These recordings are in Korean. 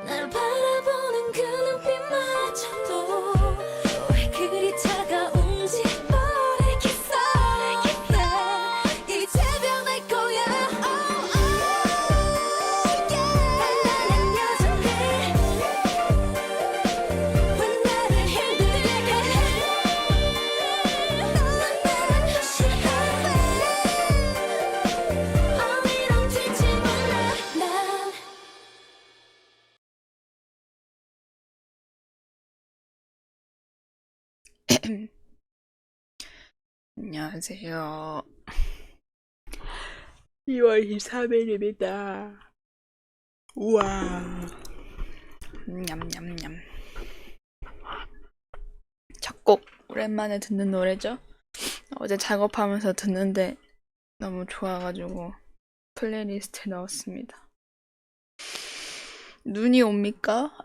날 바라보는 그 눈빛마저도 왜 그리 차가운지 모르겠어. 이제 변할 거야. Oh, oh, yeah. 단단한 여전해. 왜 나를 힘들게 해. 너는 싫어해. 어디로 튈지 몰라. 난 안녕하세요. 2월 23일입니다. 우와. 냠냠냠. 첫 곡 오랜만에 듣는 노래죠? 어제 작업하면서 듣는데 너무 좋아가지고 플레이리스트에 넣었습니다. 눈이 옵니까?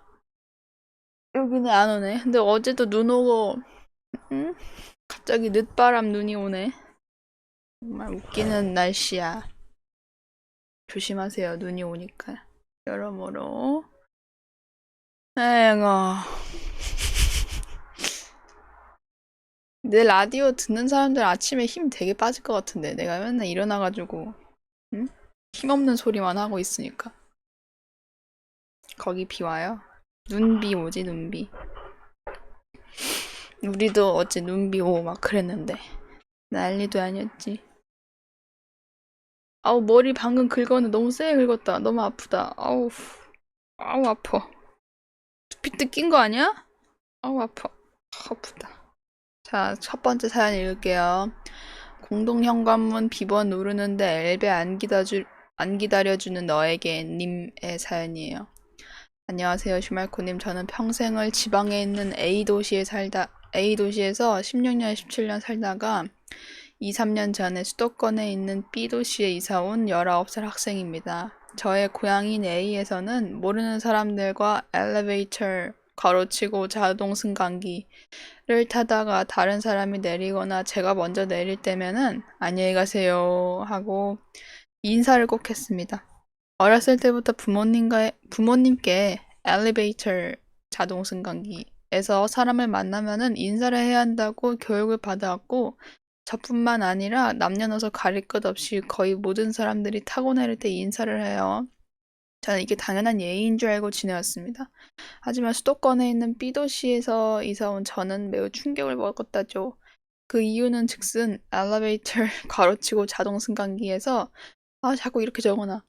여기는 안 오네. 근데 어제도 눈 오고 갑자기 늦바람 눈이 오네. 정말 웃기는 날씨야. 조심하세요. 눈이 오니까. 여러모로. 에이구. 내 라디오 듣는 사람들 아침에 힘 되게 빠질 것 같은데. 내가 맨날 일어나가지고 응? 힘없는 소리만 하고 있으니까. 거기 비 와요? 눈비 오지, 눈비. 우리도 어제 눈비 오고 막 그랬는데 난리도 아니었지. 아우, 머리 방금 긁었는데 너무 세게 긁었다. 너무 아프다. 아우 아파. 두피트 낀 거 아니야? 아우 아파. 아프다. 자, 첫 번째 사연 읽을게요. 공동현관문 비번 누르는데 엘베 안 기다려주는 너에게 님의 사연이에요. 안녕하세요, 슈말코님. 저는 평생을 지방에 있는 A도시에서 16년, 17년 살다가 2, 3년 전에 수도권에 있는 B도시에 이사온 19살 학생입니다. 저의 고향인 A에서는 모르는 사람들과 엘리베이터, 가로치고 자동 승강기를 타다가 다른 사람이 내리거나 제가 먼저 내릴 때면은 안녕히 가세요 하고 인사를 꼭 했습니다. 어렸을 때부터 부모님께 엘리베이터, 자동 승강기에서 사람을 만나면은 인사를 해야 한다고 교육을 받아왔고, 저뿐만 아니라 남녀노소 가릴 것 없이 거의 모든 사람들이 타고 내릴 때 인사를 해요. 저는 이게 당연한 예의인 줄 알고 지내왔습니다. 하지만 수도권에 있는 B도시에서 이사온 저는 매우 충격을 먹었다죠. 그 이유는 즉슨 엘리베이터 가로치고 자동 승강기에서 자꾸 이렇게 적어놔.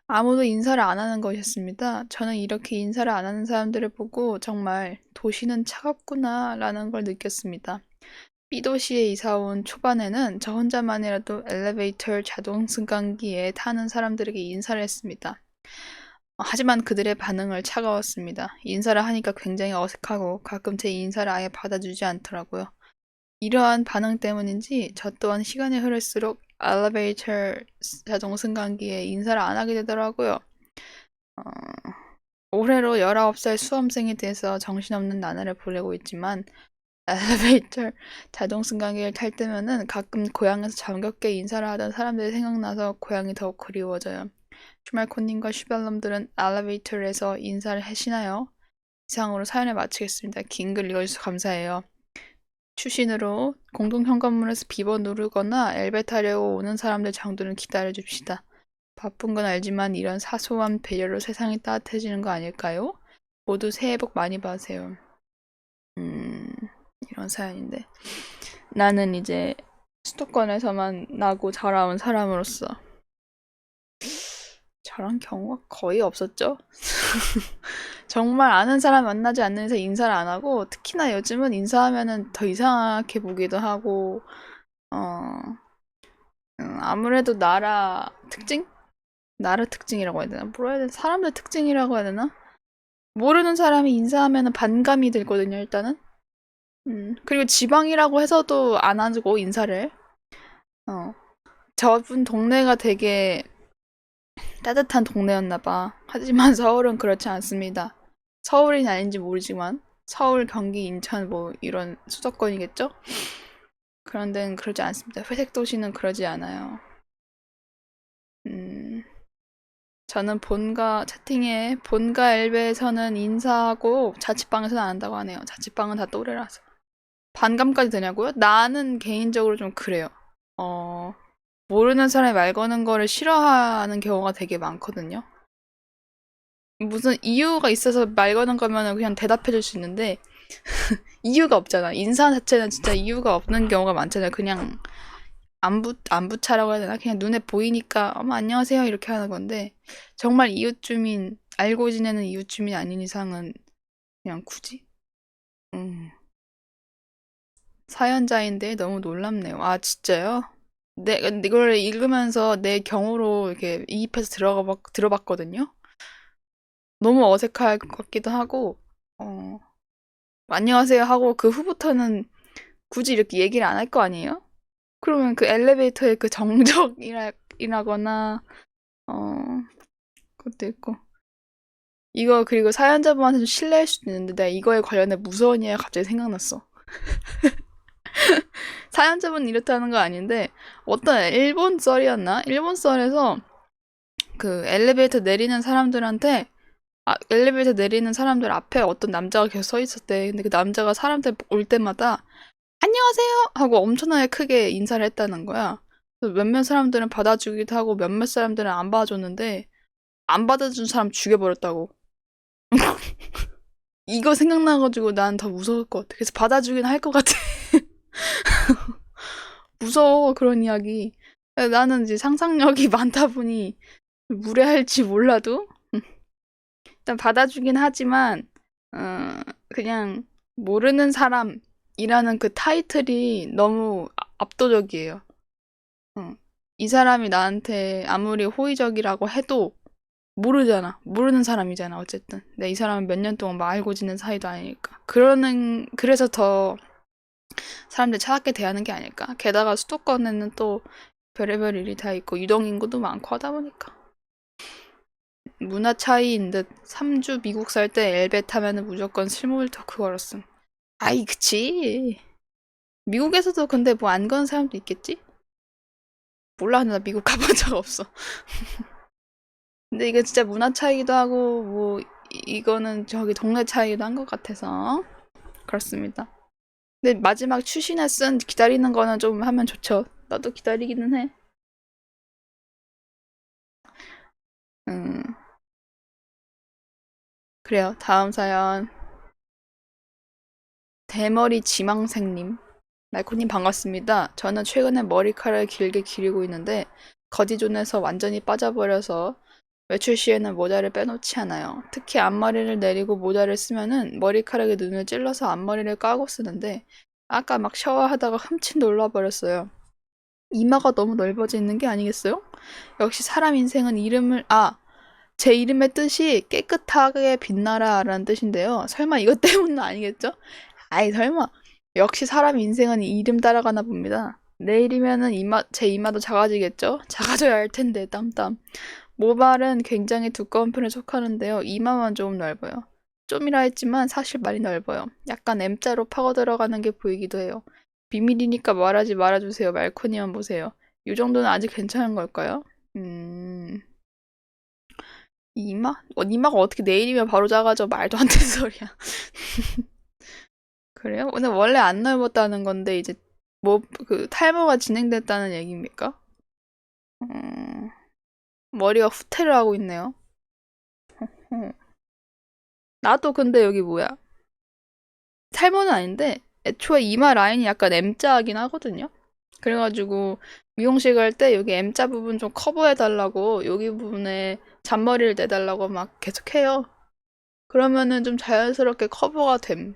아무도 인사를 안 하는 것이었습니다. 저는 이렇게 인사를 안 하는 사람들을 보고 정말 도시는 차갑구나 라는 걸 느꼈습니다. B도시에 이사온 초반에는 저 혼자만이라도 엘리베이터 자동 승강기에 타는 사람들에게 인사를 했습니다. 하지만 그들의 반응을 차가웠습니다. 인사를 하니까 굉장히 어색하고 가끔 제 인사를 아예 받아주지 않더라고요. 이러한 반응 때문인지 저 또한 시간이 흐를수록 엘리베이터 자동 승강기에 인사를 안 하게 되더라고요. 올해로 19살 수험생이 돼서 정신없는 나날을 보내고 있지만 엘리베이터 자동 승강기를 탈 때면은 가끔 고향에서 정겹게 인사를 하던 사람들이 생각나서 고향이 더욱 그리워져요. 주말코님과 슈발놈들은 엘리베이터에서 인사를 하시나요? 이상으로 사연을 마치겠습니다. 긴 글 읽어주셔서 감사해요. 추신으로 공동현관문에서 비번 누르거나 엘베 타려고 오는 사람들 정도는 기다려줍시다. 바쁜 건 알지만 이런 사소한 배려로 세상이 따뜻해지는 거 아닐까요? 모두 새해 복 많이 받으세요. 이런 사연인데 나는 이제 수도권에서만 나고 자라온 사람으로서 저런 경우가 거의 없었죠? 정말 아는 사람 만나지 않는 이상 인사를 안 하고, 특히나 요즘은 인사하면은 더 이상하게 보기도 하고, 아무래도 나라 특징? 나라 특징이라고 해야 되나? 뭐라 해야 되나? 사람들 특징이라고 해야 되나? 모르는 사람이 인사하면은 반감이 들거든요, 일단은. 그리고 지방이라고 해서도 안 하고, 인사를. 저분 동네가 되게 따뜻한 동네였나봐. 하지만 서울은 그렇지 않습니다. 서울이 아닌지 모르지만 서울, 경기, 인천 뭐 이런 수도권이겠죠? 그런 데는 그러지 않습니다. 회색 도시는 그러지 않아요. 저는 채팅에 본가 엘베에서는 인사하고 자취방에서는 안 한다고 하네요. 자취방은 다 또래라서. 반감까지 되냐고요? 나는 개인적으로 좀 그래요. 모르는 사람이 말 거는 거를 싫어하는 경우가 되게 많거든요. 무슨 이유가 있어서 말 거는 거면 그냥 대답해 줄 수 있는데, 이유가 없잖아. 인사 자체는 진짜 이유가 없는 경우가 많잖아요. 그냥 안부차라고 해야 되나? 그냥 눈에 보이니까, 어머, 안녕하세요. 이렇게 하는 건데, 정말 알고 지내는 이웃주민 아닌 이상은 그냥 굳이? 사연자인데 너무 놀랍네요. 아, 진짜요? 이걸 읽으면서 내 경우로 이렇게 이입해서 들어봤거든요? 너무 어색할 것 같기도 하고, 안녕하세요 하고 그 후부터는 굳이 이렇게 얘기를 안 할 거 아니에요? 그러면 그 엘리베이터의 그 정적이라거나, 그것도 있고. 이거 그리고 사연자분한테 좀 실례할 수도 있는데 내가 이거에 관련해 무서운 이야기가 갑자기 생각났어. 사연자분 이렇다는 거 아닌데 어떤 일본 썰이었나? 일본 썰에서 그 엘리베이터 내리는 사람들한테 엘리베이터 내리는 사람들 앞에 어떤 남자가 계속 서 있었대. 근데 그 남자가 사람들 올 때마다 안녕하세요 하고 엄청나게 크게 인사를 했다는 거야. 몇몇 사람들은 받아주기도 하고 몇몇 사람들은 안 받아줬는데 안 받아준 사람 죽여버렸다고. 이거 생각나가지고 난 더 무서울 것 같아. 그래서 받아주긴 할 것 같아. 무서워 그런 이야기. 나는 이제 상상력이 많다 보니 무례할지 몰라도 일단 받아주긴 하지만 그냥 모르는 사람이라는 그 타이틀이 너무 압도적이에요. 이 사람이 나한테 아무리 호의적이라고 해도 모르잖아. 모르는 사람이잖아. 어쨌든. 근데 이 사람은 몇 년 동안 알고 지낸 사이도 아니니까. 그래서 더 사람들 차갑게 대하는 게 아닐까. 게다가 수도권에는 또 별의별 일이 다 있고 유동인구도 많고 하다 보니까. 문화 차이인 듯 3주 미국 살 때 엘베 타면은 무조건 스몰 토크 걸었음. 아이 그치. 미국에서도 근데 뭐 안 거는 사람도 있겠지? 몰라. 나 미국 가본 적 없어. 근데 이게 진짜 문화 차이기도 하고 뭐 이거는 저기 동네 차이기도 한 것 같아서 그렇습니다. 근데 마지막 추신에 쓴 기다리는 거는 좀 하면 좋죠. 나도 기다리기는 해. 그래요. 다음 사연. 대머리 지망생님. 날코님 반갑습니다. 저는 최근에 머리카락을 길게 기르고 있는데 거지존에서 완전히 빠져버려서 외출 시에는 모자를 빼놓지 않아요. 특히 앞머리를 내리고 모자를 쓰면은 머리카락에 눈을 찔러서 앞머리를 까고 쓰는데 아까 막 샤워하다가 흠칫 놀라버렸어요. 이마가 너무 넓어져 있는 게 아니겠어요? 역시 사람 인생은 제 이름의 뜻이 깨끗하게 빛나라 라는 뜻인데요. 설마 이것 때문은 아니겠죠? 아이 설마. 역시 사람 인생은 이름 따라가나 봅니다. 내일이면은 제 이마도 작아지겠죠? 작아져야 할 텐데 땀땀. 모발은 굉장히 두꺼운 편에 속하는데요. 이마만 조금 넓어요. 좀이라 했지만 사실 많이 넓어요. 약간 M자로 파고 들어가는 게 보이기도 해요. 비밀이니까 말하지 말아주세요. 말코니만 보세요. 이 정도는 아직 괜찮은 걸까요? 이마? 이마가 어떻게 내일이면 바로 작아져? 말도 안 되는 소리야. 그래요? 근데 원래 안 넓었다는 건데 이제 탈모가 진행됐다는 얘기입니까? 머리가 후퇴를 하고 있네요. 나도 근데 여기 뭐야? 탈모는 아닌데 애초에 이마 라인이 약간 M자이긴 하거든요. 그래가지고 미용실 갈 때 여기 M자 부분 좀 커버해달라고 여기 부분에 잔머리를 내달라고 막 계속 해요. 그러면은 좀 자연스럽게 커버가 됨.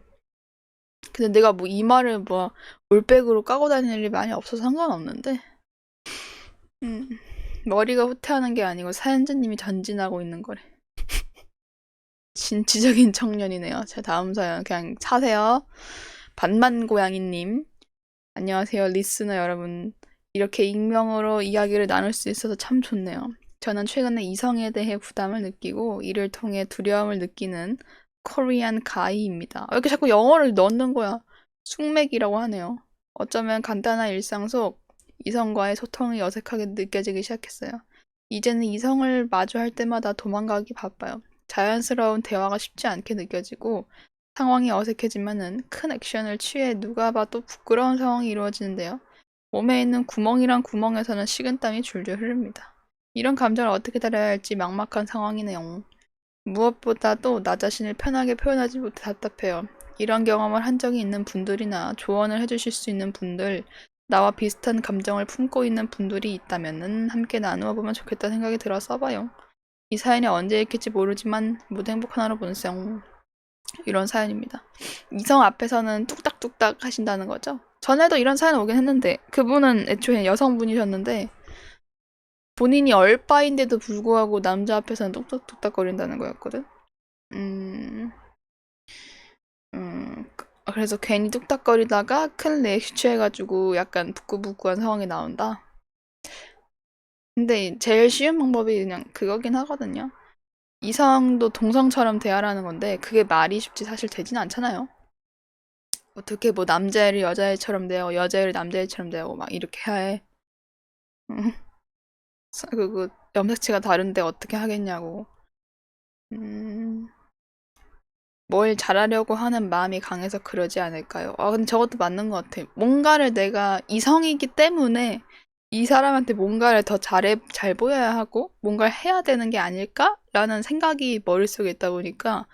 근데 내가 뭐 이마를 뭐 올백으로 까고 다니는 일이 많이 없어서 상관없는데 머리가 후퇴하는 게 아니고 사연자님이 전진하고 있는 거래. 진취적인 청년이네요. 자, 다음 사연 그냥 차세요. 반만고양이님. 안녕하세요, 리스너 여러분. 이렇게 익명으로 이야기를 나눌 수 있어서 참 좋네요. 저는 최근에 이성에 대해 부담을 느끼고 이를 통해 두려움을 느끼는 코리안 가이입니다. 왜 이렇게 자꾸 영어를 넣는 거야? 숙맥이라고 하네요. 어쩌면 간단한 일상 속 이성과의 소통이 어색하게 느껴지기 시작했어요. 이제는 이성을 마주할 때마다 도망가기 바빠요. 자연스러운 대화가 쉽지 않게 느껴지고 상황이 어색해지면은 큰 액션을 취해 누가 봐도 부끄러운 상황이 이루어지는데요. 몸에 있는 구멍이란 구멍에서는 식은땀이 줄줄 흐릅니다. 이런 감정을 어떻게 다뤄야 할지 막막한 상황이네요. 무엇보다도 나 자신을 편하게 표현하지 못해 답답해요. 이런 경험을 한 적이 있는 분들이나 조언을 해주실 수 있는 분들, 나와 비슷한 감정을 품고 있는 분들이 있다면 함께 나누어 보면 좋겠다 생각이 들어 써봐요. 이 사연이 언제 읽힐지 모르지만 모두 행복한 하루 보내세요. 이런 사연입니다. 이성 앞에서는 뚝딱뚝딱 하신다는 거죠? 전에도 이런 사연 오긴 했는데 그분은 애초에 여성분이셨는데 본인이 얼빠인데도 불구하고 남자 앞에서는 뚝딱뚝딱 거린다는 거였거든? 그래서 괜히 뚝딱거리다가 큰 리액션 취해가지고 약간 부끄부끄한 상황이 나온다? 근데 제일 쉬운 방법이 그냥 그거긴 하거든요. 이성도 동성처럼 대하라는 건데 그게 말이 쉽지 사실 되진 않잖아요. 어떻게 뭐 남자애를 여자애처럼 대하고 여자애를 남자애처럼 대하고 막 이렇게 해. 그 염색체가 다른데 어떻게 하겠냐고. 뭘 잘하려고 하는 마음이 강해서 그러지 않을까요? 근데 저것도 맞는 것 같아. 뭔가를 내가 이성이기 때문에 이 사람한테 뭔가를 더 잘 보여야 하고 뭔가를 해야 되는 게 아닐까라는 생각이 머릿속에 있다 보니까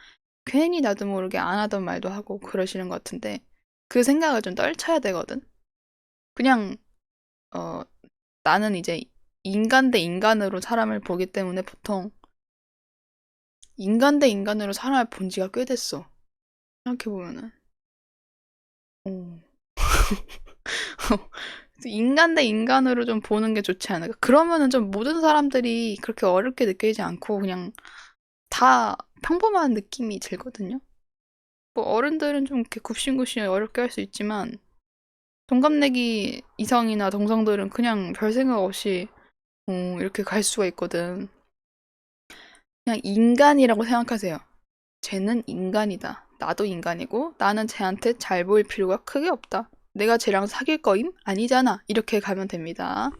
괜히 나도 모르게 안 하던 말도 하고 그러시는 것 같은데 그 생각을 좀 떨쳐야 되거든. 그냥 어 나는 이제 인간 대 인간으로 사람을 보기 때문에 보통 인간 대 인간으로 사람을 본 지가 꽤 됐어. 생각해보면은. 어. 인간 대 인간으로 좀 보는 게 좋지 않을까? 그러면은 좀 모든 사람들이 그렇게 어렵게 느끼지 않고 그냥 다 평범한 느낌이 들거든요. 뭐 어른들은 좀 이렇게 굽신굽신 어렵게 할 수 있지만 동갑내기 이성이나 동성들은 그냥 별 생각 없이 이렇게 갈 수가 있거든. 그냥 인간이라고 생각하세요. 쟤는 인간이다. 나도 인간이고 나는 쟤한테 잘 보일 필요가 크게 없다. 내가 쟤랑 사귈 거임? 아니잖아. 이렇게 가면 됩니다.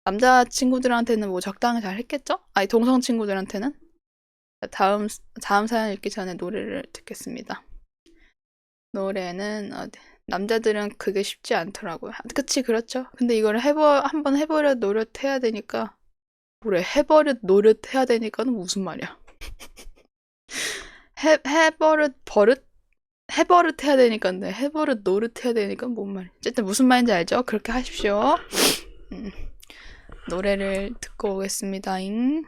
남자친구들한테는 뭐 적당히 잘 했겠죠? 아니, 동성 친구들한테는? 다음 사연 읽기 전에 노래를 듣겠습니다. 노래는, 남자들은 그게 쉽지 않더라고요. 그치, 그렇죠. 근데 이걸 한번 해버려 노릇해야 되니까, 뭐래, 해버릇 노릇해야 되니까는 무슨 말이야. 해버릇 해야 되니까인데, 해버릇 노릇 해야 되니까 뭔 말이야. 어쨌든 무슨 말인지 알죠? 그렇게 하십시오. 노래를 듣고 오겠습니다잉.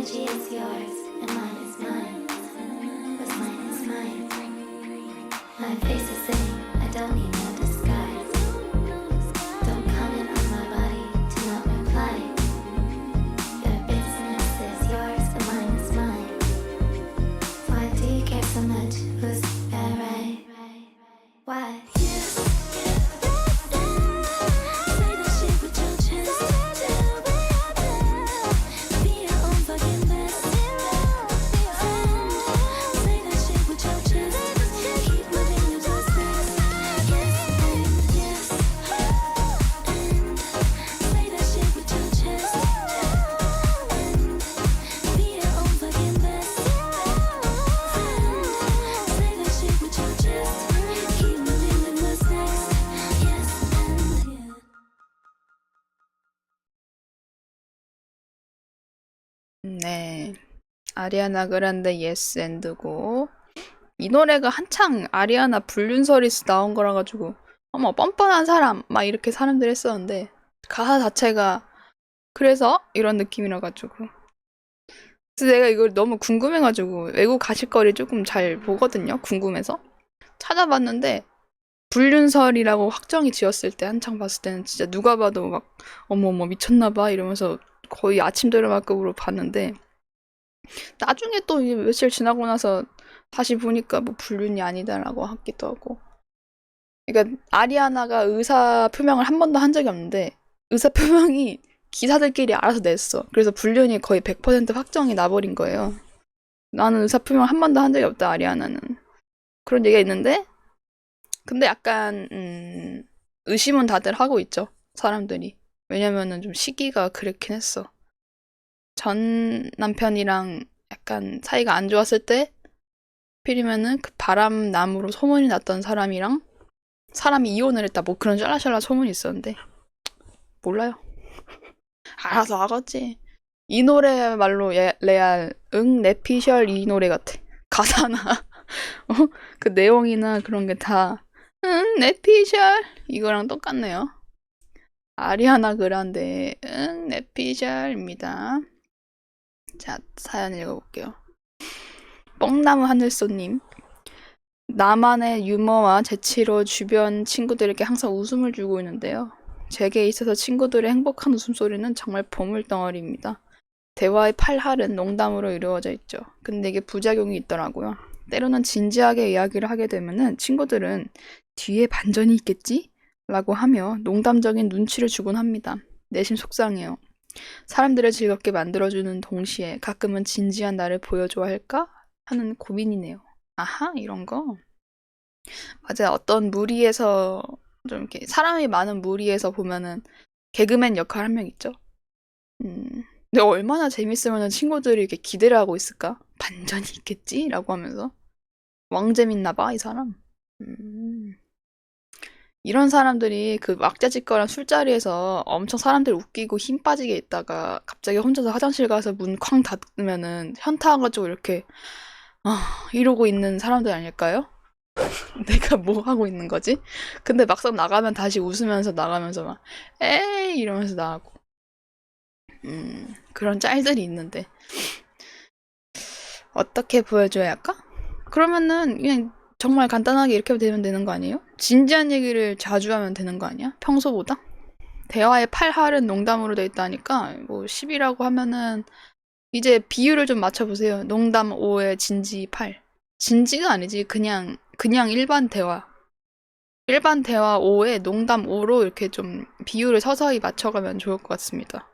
energy is yours and mine is mine. What's mine is mine. My face is saying I don't need no disguise. Don't comment on my body, do not reply. Your business is yours and mine is mine. Why do you care so much? Who's right? Why? Say that shit with your chest. Be your own fucking best friend. Say that shit with your chest. Keep moving your toes next. Yes and yes and say that shit with your chest. And be your own fucking best friend. Say that shit with your chest. Keep moving with what's next. Yes and yeah. 네. 아리아나 그란데 예스 앤드고 이 노래가 한창 아리아나 불륜설이 나온 거라 가지고 어머 뻔뻔한 사람 막 이렇게 사람들이 했었는데 가사 자체가 그래서 이런 느낌이라 가지고 그래서 내가 이걸 너무 궁금해가지고 외국 가실 거리 조금 잘 보거든요. 궁금해서 찾아봤는데 불륜설이라고 확정이 지었을 때 한창 봤을 때는 진짜 누가 봐도 막 어머 미쳤나봐 이러면서 거의 아침 드라마급으로 봤는데 나중에 또 이제 며칠 지나고 나서 다시 보니까 뭐 불륜이 아니다라고 하기도 하고 그러니까 아리아나가 의사 표명을 한 번도 한 적이 없는데 의사 표명이 기사들끼리 알아서 냈어. 그래서 불륜이 거의 100% 확정이 나버린 거예요. 나는 의사 표명 한 번도 한 적이 없다 아리아나는 그런 얘기가 있는데 근데 약간 의심은 다들 하고 있죠 사람들이. 왜냐면은 좀 시기가 그렇긴 했어. 전 남편이랑 약간 사이가 안 좋았을 때 필이면은 그 바람남으로 소문이 났던 사람이랑 사람이 이혼을 했다 뭐 그런 짤라짤라 소문이 있었는데 몰라요. 알아서 하겠지. 이 노래야말로 레알 레피셜 이 노래 같아. 가사나 그 내용이나 그런 게 다 레피셜 이거랑 똑같네요. 아리아나 그란데 레피셜입니다. 자 사연 읽어볼게요. 뻥나무 하늘소님 나만의 유머와 재치로 주변 친구들에게 항상 웃음을 주고 있는데요. 제게 있어서 친구들의 행복한 웃음소리는 정말 보물덩어리입니다. 대화의 팔할은 농담으로 이루어져 있죠. 근데 이게 부작용이 있더라고요. 때로는 진지하게 이야기를 하게 되면은 친구들은 뒤에 반전이 있겠지? 라고 하며 농담적인 눈치를 주곤 합니다. 내심 속상해요. 사람들을 즐겁게 만들어주는 동시에 가끔은 진지한 나를 보여줘야 할까? 하는 고민이네요. 아하, 이런 거. 맞아요. 어떤 무리에서 좀 이렇게 사람이 많은 무리에서 보면은 개그맨 역할 한 명 있죠. 근데 얼마나 재밌으면 친구들이 이렇게 기대를 하고 있을까? 반전이 있겠지? 라고 하면서 왕재밌나 봐, 이 사람. 이런 사람들이 그 왁자지껄한 술자리에서 엄청 사람들 웃기고 힘 빠지게 있다가 갑자기 혼자서 화장실 가서 문 쾅 닫으면은 현타 와가지고 이렇게 이러고 있는 사람들 아닐까요? 내가 뭐 하고 있는 거지? 근데 막상 나가면 다시 웃으면서 나가면서 막 에이 이러면서 나가고 그런 짤들이 있는데 어떻게 보여줘야 할까? 그러면은 그냥 정말 간단하게 이렇게 되면 되는 거 아니에요? 진지한 얘기를 자주 하면 되는 거 아니야? 평소보다? 대화의 팔할은 농담으로 돼 있다니까 뭐 10이라고 하면은 이제 비율을 좀 맞춰보세요. 농담 5에 진지 8. 진지가 아니지. 그냥 일반 대화. 일반 대화 5에 농담 5로 이렇게 좀 비율을 서서히 맞춰가면 좋을 것 같습니다.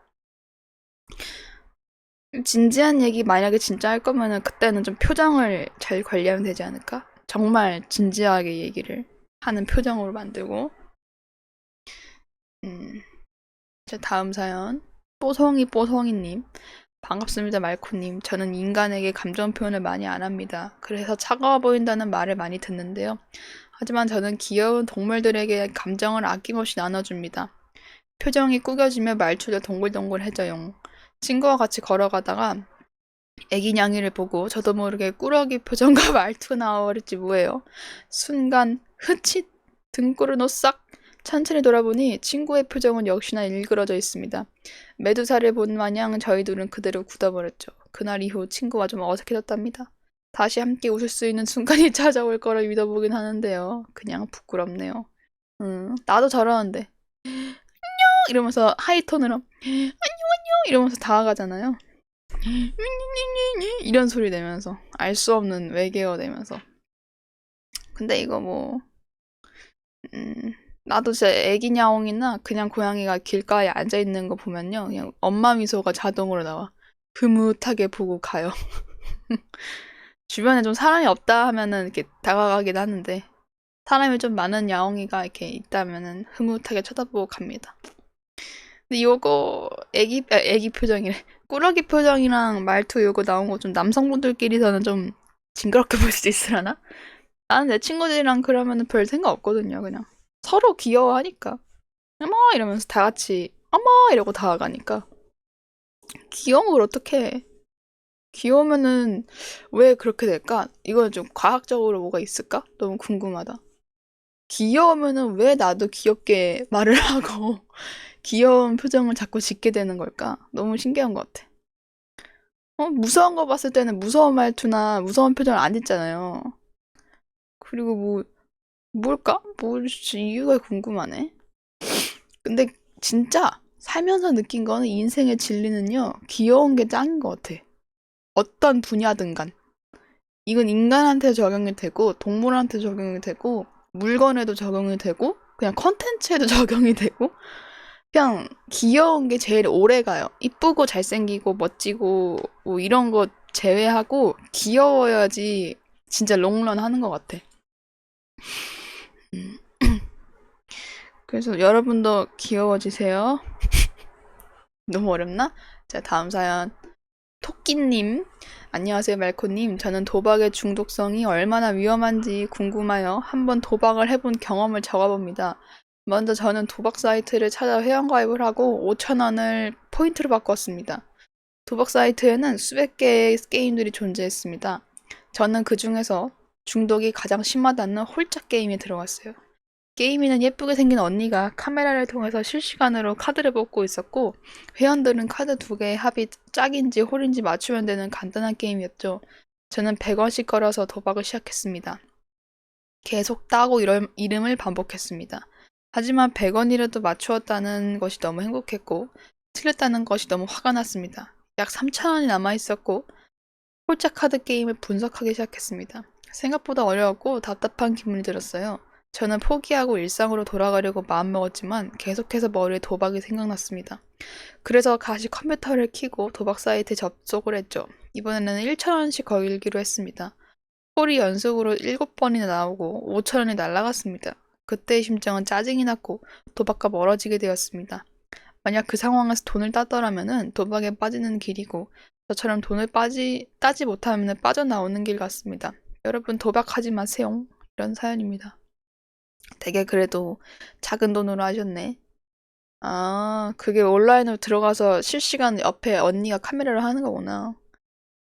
진지한 얘기 만약에 진짜 할 거면은 그때는 좀 표정을 잘 관리하면 되지 않을까? 정말 진지하게 얘기를 하는 표정으로 만들고. 자, 다음 사연. 뽀송이님. 반갑습니다, 말코님. 저는 인간에게 감정 표현을 많이 안 합니다. 그래서 차가워 보인다는 말을 많이 듣는데요. 하지만 저는 귀여운 동물들에게 감정을 아낌없이 나눠줍니다. 표정이 꾸겨지며 말투도 동글동글해져요. 친구와 같이 걸어가다가 애기 냥이를 보고 저도 모르게 꾸러기 표정과 말투가 나와버렸지 뭐예요. 순간 흐칫 등골은 오싹 천천히 돌아보니 친구의 표정은 역시나 일그러져 있습니다. 메두사를 본 마냥 저희 둘은 그대로 굳어버렸죠. 그날 이후 친구와 좀 어색해졌답니다. 다시 함께 웃을 수 있는 순간이 찾아올 거라 믿어보긴 하는데요. 그냥 부끄럽네요. 나도 저러는데 이러면서 하이톤으로 안녕 이러면서 다가가잖아요. 이런 소리 내면서 알 수 없는 외계어 내면서. 근데 이거 뭐 나도 진짜 애기 냐옹이나 그냥 고양이가 길가에 앉아있는 거 보면요 그냥 엄마 미소가 자동으로 나와. 흐뭇하게 보고 가요. 주변에 좀 사람이 없다 하면은 이렇게 다가가긴 하는데 사람이 좀 많은 야옹이가 이렇게 있다면은 흐뭇하게 쳐다보고 갑니다. 근데 요거 애기 표정이래. 꾸러기 표정이랑 말투 요거 나온 거 좀 남성분들끼리서는 좀 징그럽게 볼 수도 있으려나? 나는 내 친구들이랑 그러면은 별 생각 없거든요. 그냥 서로 귀여워하니까 어머 이러면서 다 같이 어머 이러고 다가가니까 귀여운 걸 어떻게 해? 귀여우면은 왜 그렇게 될까? 이건 좀 과학적으로 뭐가 있을까? 너무 궁금하다. 귀여우면은 왜 나도 귀엽게 말을 하고 귀여운 표정을 자꾸 짓게 되는 걸까? 너무 신기한 것 같아. 무서운 거 봤을 때는 무서운 말투나 무서운 표정을 안 짓잖아요. 그리고 뭘까? 뭘지 이유가 궁금하네. 근데 진짜 살면서 느낀 거는 인생의 진리는요, 귀여운 게 짱인 것 같아. 어떤 분야든 간. 이건 인간한테 적용이 되고, 동물한테 적용이 되고, 물건에도 적용이 되고, 그냥 컨텐츠에도 적용이 되고, 그냥 귀여운 게 제일 오래 가요. 이쁘고 잘생기고 멋지고 뭐 이런 거 제외하고 귀여워야지 진짜 롱런 하는 것 같아. 음. 그래서 여러분도 귀여워지세요. 너무 어렵나? 자, 다음 사연. 토끼님. 안녕하세요, 말코님. 저는 도박의 중독성이 얼마나 위험한지 궁금하여 한번 도박을 해본 경험을 적어봅니다. 먼저 저는 도박 사이트를 찾아 회원가입을 하고 5,000원을 포인트로 바꿨습니다. 도박 사이트에는 수백 개의 게임들이 존재했습니다. 저는 그 중에서 중독이 가장 심하다는 홀짝 게임에 들어갔어요. 게임에는 예쁘게 생긴 언니가 카메라를 통해서 실시간으로 카드를 뽑고 있었고, 회원들은 카드 두 개의 합이 짝인지 홀인지 맞추면 되는 간단한 게임이었죠. 저는 100원씩 걸어서 도박을 시작했습니다. 계속 따고 이름을 반복했습니다. 하지만 100원이라도 맞추었다는 것이 너무 행복했고, 틀렸다는 것이 너무 화가 났습니다. 약 3,000원이 남아있었고, 홀짝 카드 게임을 분석하기 시작했습니다. 생각보다 어려웠고 답답한 기분이 들었어요. 저는 포기하고 일상으로 돌아가려고 마음먹었지만 계속해서 머리에 도박이 생각났습니다. 그래서 다시 컴퓨터를 켜고 도박 사이트에 접속을 했죠. 이번에는 1,000원씩 걸기로 했습니다. 홀이 연속으로 7번이나 나오고 5,000원이 날아갔습니다. 그때의 심정은 짜증이 났고 도박과 멀어지게 되었습니다. 만약 그 상황에서 돈을 땄더라면 도박에 빠지는 길이고 저처럼 돈을 따지 못하면 빠져나오는 길 같습니다. 여러분 도박하지 마세요. 이런 사연입니다. 되게 그래도 작은 돈으로 하셨네. 아, 그게 온라인으로 들어가서 실시간 옆에 언니가 카메라를 하는 거구나.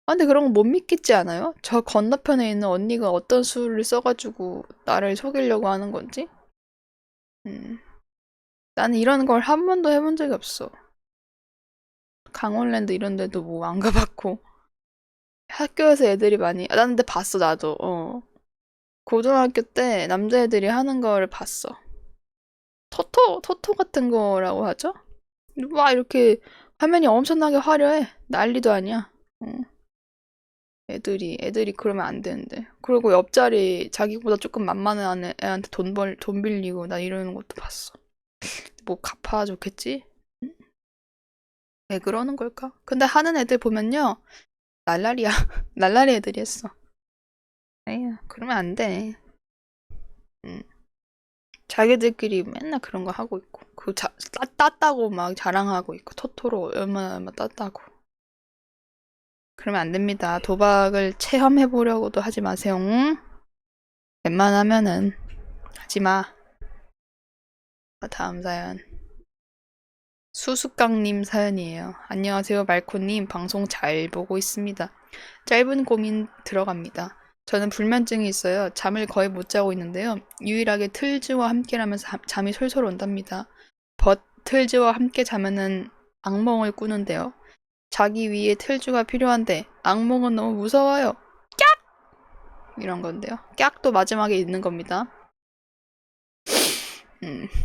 아, 근데 그런 거 못 믿겠지 않아요? 저 건너편에 있는 언니가 어떤 수를 써가지고 나를 속이려고 하는 건지? 나는 이런 걸 한 번도 해본 적이 없어. 강원랜드 이런 데도 뭐 안 가봤고. 학교에서 애들이 많이, 난 근데 봤어, 나도. 고등학교 때 남자애들이 하는 거를 봤어. 토토 같은 거라고 하죠? 막 이렇게 화면이 엄청나게 화려해. 난리도 아니야. 애들이 그러면 안 되는데. 그리고 옆자리 자기보다 조금 만만한 애한테 돈 빌리고 나 이러는 것도 봤어. 뭐 갚아줬겠지? 왜 그러는 걸까? 근데 하는 애들 보면요. 날라리야. 날라리 애들이 했어. 에휴, 그러면 안 돼. 자기들끼리 맨날 그런 거 하고 있고. 땄다고 막 자랑하고 있고. 토토로 얼마나 땄다고. 그러면 안 됩니다. 도박을 체험해보려고도 하지 마세요. 웬만하면은 하지 마. 다음 사연. 수수깡님 사연이에요. 안녕하세요, 말코님. 방송 잘 보고 있습니다. 짧은 고민 들어갑니다. 저는 불면증이 있어요. 잠을 거의 못 자고 있는데요. 유일하게 틀즈와 함께라면서 잠이 솔솔 온답니다. 틀즈와 함께 자면은 악몽을 꾸는데요. 자기 위에 틀주가 필요한데 악몽은 너무 무서워요. 이런 건데요. 깍도 마지막에 있는 겁니다.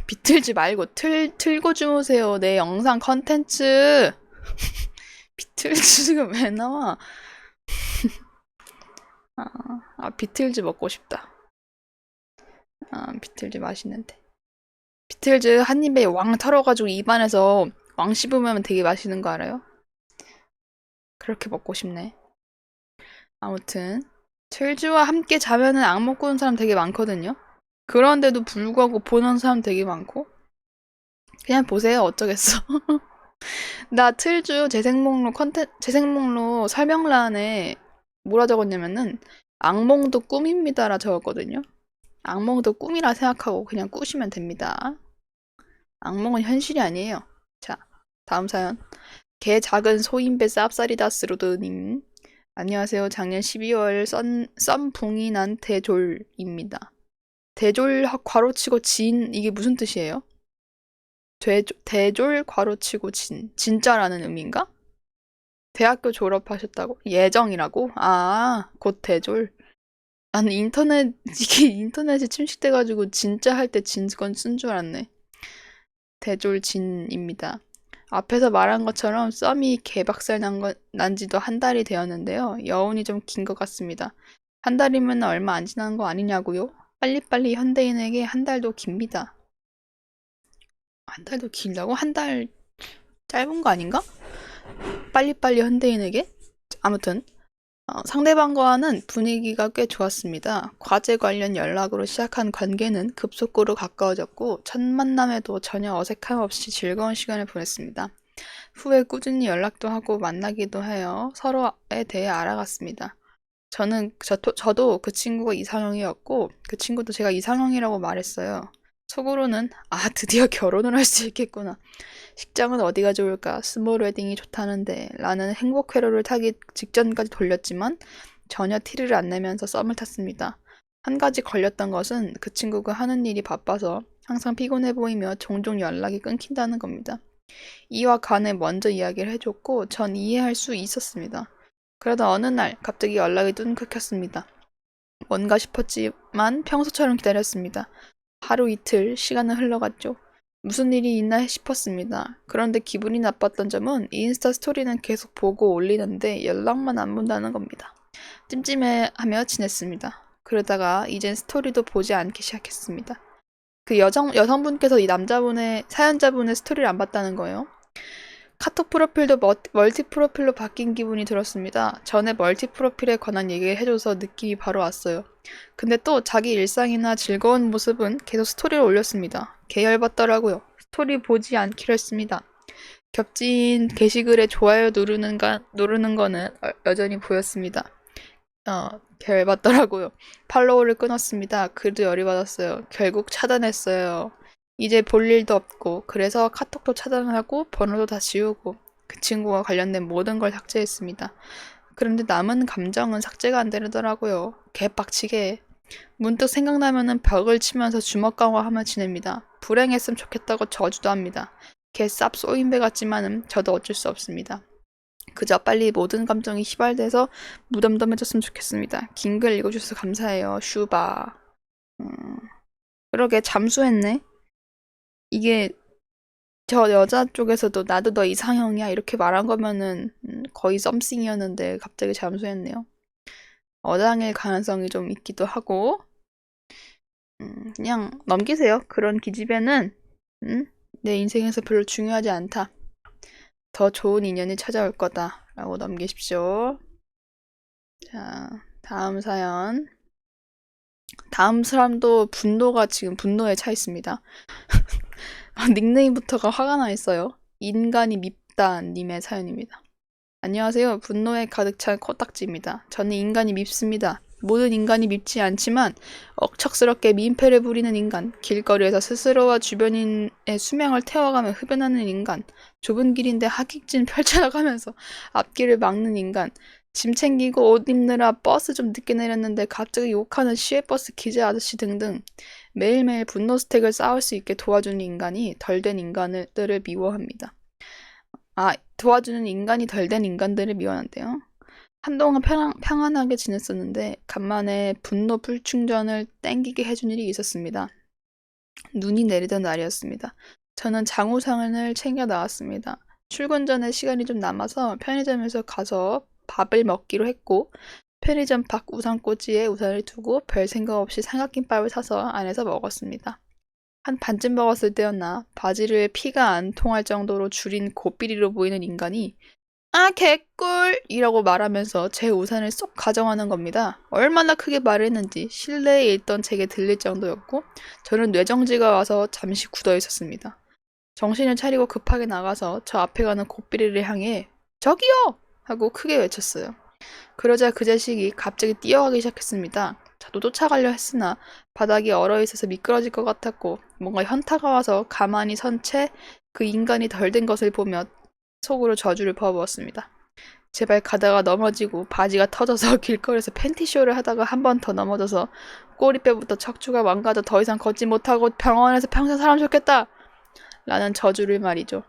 비틀지 말고 틀고 주무세요. 내 영상 컨텐츠. 비틀즈가 왜 나와? 비틀즈 먹고 싶다. 비틀즈 맛있는데. 비틀즈 한 입에 왕 털어가지고 입안에서 왕 씹으면 되게 맛있는 거 알아요? 그렇게 먹고 싶네. 아무튼 틀즈와 함께 자면은 악몽 꾸는 사람 되게 많거든요. 그런데도 불구하고 보는 사람 되게 많고 그냥 보세요. 어쩌겠어. 나 틀주 재생목록 설명란에 뭐라 적었냐면은 악몽도 꿈입니다라 적었거든요. 악몽도 꿈이라 생각하고 그냥 꾸시면 됩니다. 악몽은 현실이 아니에요. 자, 다음 사연. 개 작은 소인배 쌉싸리다스로드님. 안녕하세요. 작년 12월 썸붕이 난 대졸입니다. 대졸 괄호치고 진 이게 무슨 뜻이에요? 대졸 괄호치고 진짜라는 의미인가? 대학교 졸업하셨다고? 예정이라고? 곧 대졸. 나는 이게 인터넷이 침식돼가지고 진짜 할 때 진건 쓴 줄 알았네. 대졸 진입니다. 앞에서 말한 것처럼 썸이 개박살 난 지도 한 달이 되었는데요. 여운이 좀 긴 것 같습니다. 한 달이면 얼마 안 지난 거 아니냐고요? 빨리빨리 현대인에게 한 달도 깁니다. 한 달도 길다고? 한 달 짧은 거 아닌가? 빨리빨리 현대인에게? 아무튼 상대방과는 분위기가 꽤 좋았습니다. 과제 관련 연락으로 시작한 관계는 급속도로 가까워졌고 첫 만남에도 전혀 어색함 없이 즐거운 시간을 보냈습니다. 후에 꾸준히 연락도 하고 만나기도 해요. 서로에 대해 알아갔습니다. 저도 그 친구가 이상형이었고 그 친구도 제가 이상형이라고 말했어요. 속으로는 드디어 결혼을 할 수 있겠구나. 식장은 어디가 좋을까? 스몰 웨딩이 좋다는데 라는 행복 회로를 타기 직전까지 돌렸지만 전혀 티를 안 내면서 썸을 탔습니다. 한 가지 걸렸던 것은 그 친구가 하는 일이 바빠서 항상 피곤해 보이며 종종 연락이 끊긴다는 겁니다. 이와 간에 먼저 이야기를 해줬고 전 이해할 수 있었습니다. 그러다 어느 날 갑자기 연락이 뚱긋 켰습니다. 뭔가 싶었지만 평소처럼 기다렸습니다. 하루 이틀 시간은 흘러갔죠. 무슨 일이 있나 싶었습니다. 그런데 기분이 나빴던 점은 인스타 스토리는 계속 보고 올리는데 연락만 안 본다는 겁니다. 찜찜해하며 지냈습니다. 그러다가 이젠 스토리도 보지 않기 시작했습니다. 그 여성분께서 이 사연자분의 스토리를 안 봤다는 거예요. 카톡 프로필도 멀티 프로필로 바뀐 기분이 들었습니다. 전에 멀티 프로필에 관한 얘기를 해줘서 느낌이 바로 왔어요. 근데 또 자기 일상이나 즐거운 모습은 계속 스토리를 올렸습니다. 계열받더라고요. 스토리 보지 않기로 했습니다. 겹친 게시글에 좋아요 누르는 거는 여전히 보였습니다. 계열받더라고요. 팔로우를 끊었습니다. 글도 열이 받았어요. 결국 차단했어요. 이제 볼 일도 없고 그래서 카톡도 차단하고 번호도 다 지우고 그 친구와 관련된 모든 걸 삭제했습니다. 그런데 남은 감정은 삭제가 안 되더라고요. 개빡치게. 문득 생각나면은 벽을 치면서 주먹 강화하며 지냅니다. 불행했으면 좋겠다고 저주도 합니다. 개쌉 쏘인배 같지만은 저도 어쩔 수 없습니다. 그저 빨리 모든 감정이 휘발돼서 무덤덤해졌으면 좋겠습니다. 긴 글 읽어주셔서 감사해요. 슈바. 그러게 잠수했네. 이게 저 여자 쪽에서도 나도 너 이상형이야 이렇게 말한 거면은 거의 썸씽이었는데 갑자기 잠수했네요. 어장일 가능성이 좀 있기도 하고 그냥 넘기세요. 그런 기집애는 내 인생에서 별로 중요하지 않다. 더 좋은 인연이 찾아올 거다 라고 넘기십시오. 자, 다음 사연. 다음 사람도 지금 분노에 차 있습니다. 닉네임부터가 화가 나 있어요. 인간이 밉다 님의 사연입니다. 안녕하세요. 분노에 가득 찬 코딱지입니다. 저는 인간이 밉습니다. 모든 인간이 밉지 않지만 억척스럽게 민폐를 부리는 인간, 길거리에서 스스로와 주변인의 수명을 태워가며 흡연하는 인간, 좁은 길인데 하객진 펼쳐나가면서 앞길을 막는 인간, 짐 챙기고 옷 입느라 버스 좀 늦게 내렸는데 갑자기 욕하는 시외버스 기재 아저씨 등등 매일매일 분노 스택을 쌓을 수 있게 도와주는 인간이 덜 된 인간들을 미워합니다. 도와주는 인간이 덜 된 인간들을 미워한대요. 한동안 평안하게 지냈었는데 간만에 분노 불충전을 땡기게 해준 일이 있었습니다. 눈이 내리던 날이었습니다. 저는 장우산을 챙겨 나왔습니다. 출근 전에 시간이 좀 남아서 편의점에서 가서 밥을 먹기로 했고 편의점 밖 우산꽂이에 우산을 두고 별 생각 없이 삼각김밥을 사서 안에서 먹었습니다. 한 반쯤 먹었을 때였나 바지를 피가 안 통할 정도로 줄인 고삐리로 보이는 인간이 아 개꿀! 이라고 말하면서 제 우산을 쏙 가져가는 겁니다. 얼마나 크게 말을 했는지 실내에 있던 제게 들릴 정도였고 저는 뇌정지가 와서 잠시 굳어 있었습니다. 정신을 차리고 급하게 나가서 저 앞에 가는 고삐리를 향해 저기요! 하고 크게 외쳤어요. 그러자 그 자식이 갑자기 뛰어가기 시작했습니다. 저도 쫓아가려 했으나 바닥이 얼어있어서 미끄러질 것 같았고 뭔가 현타가 와서 가만히 선 채 그 인간이 덜 된 것을 보며 속으로 저주를 퍼부었습니다. 제발 가다가 넘어지고 바지가 터져서 길거리에서 팬티쇼를 하다가 한 번 더 넘어져서 꼬리뼈부터 척추가 망가져 더 이상 걷지 못하고 병원에서 평생 살면 좋겠다! 라는 저주를 말이죠.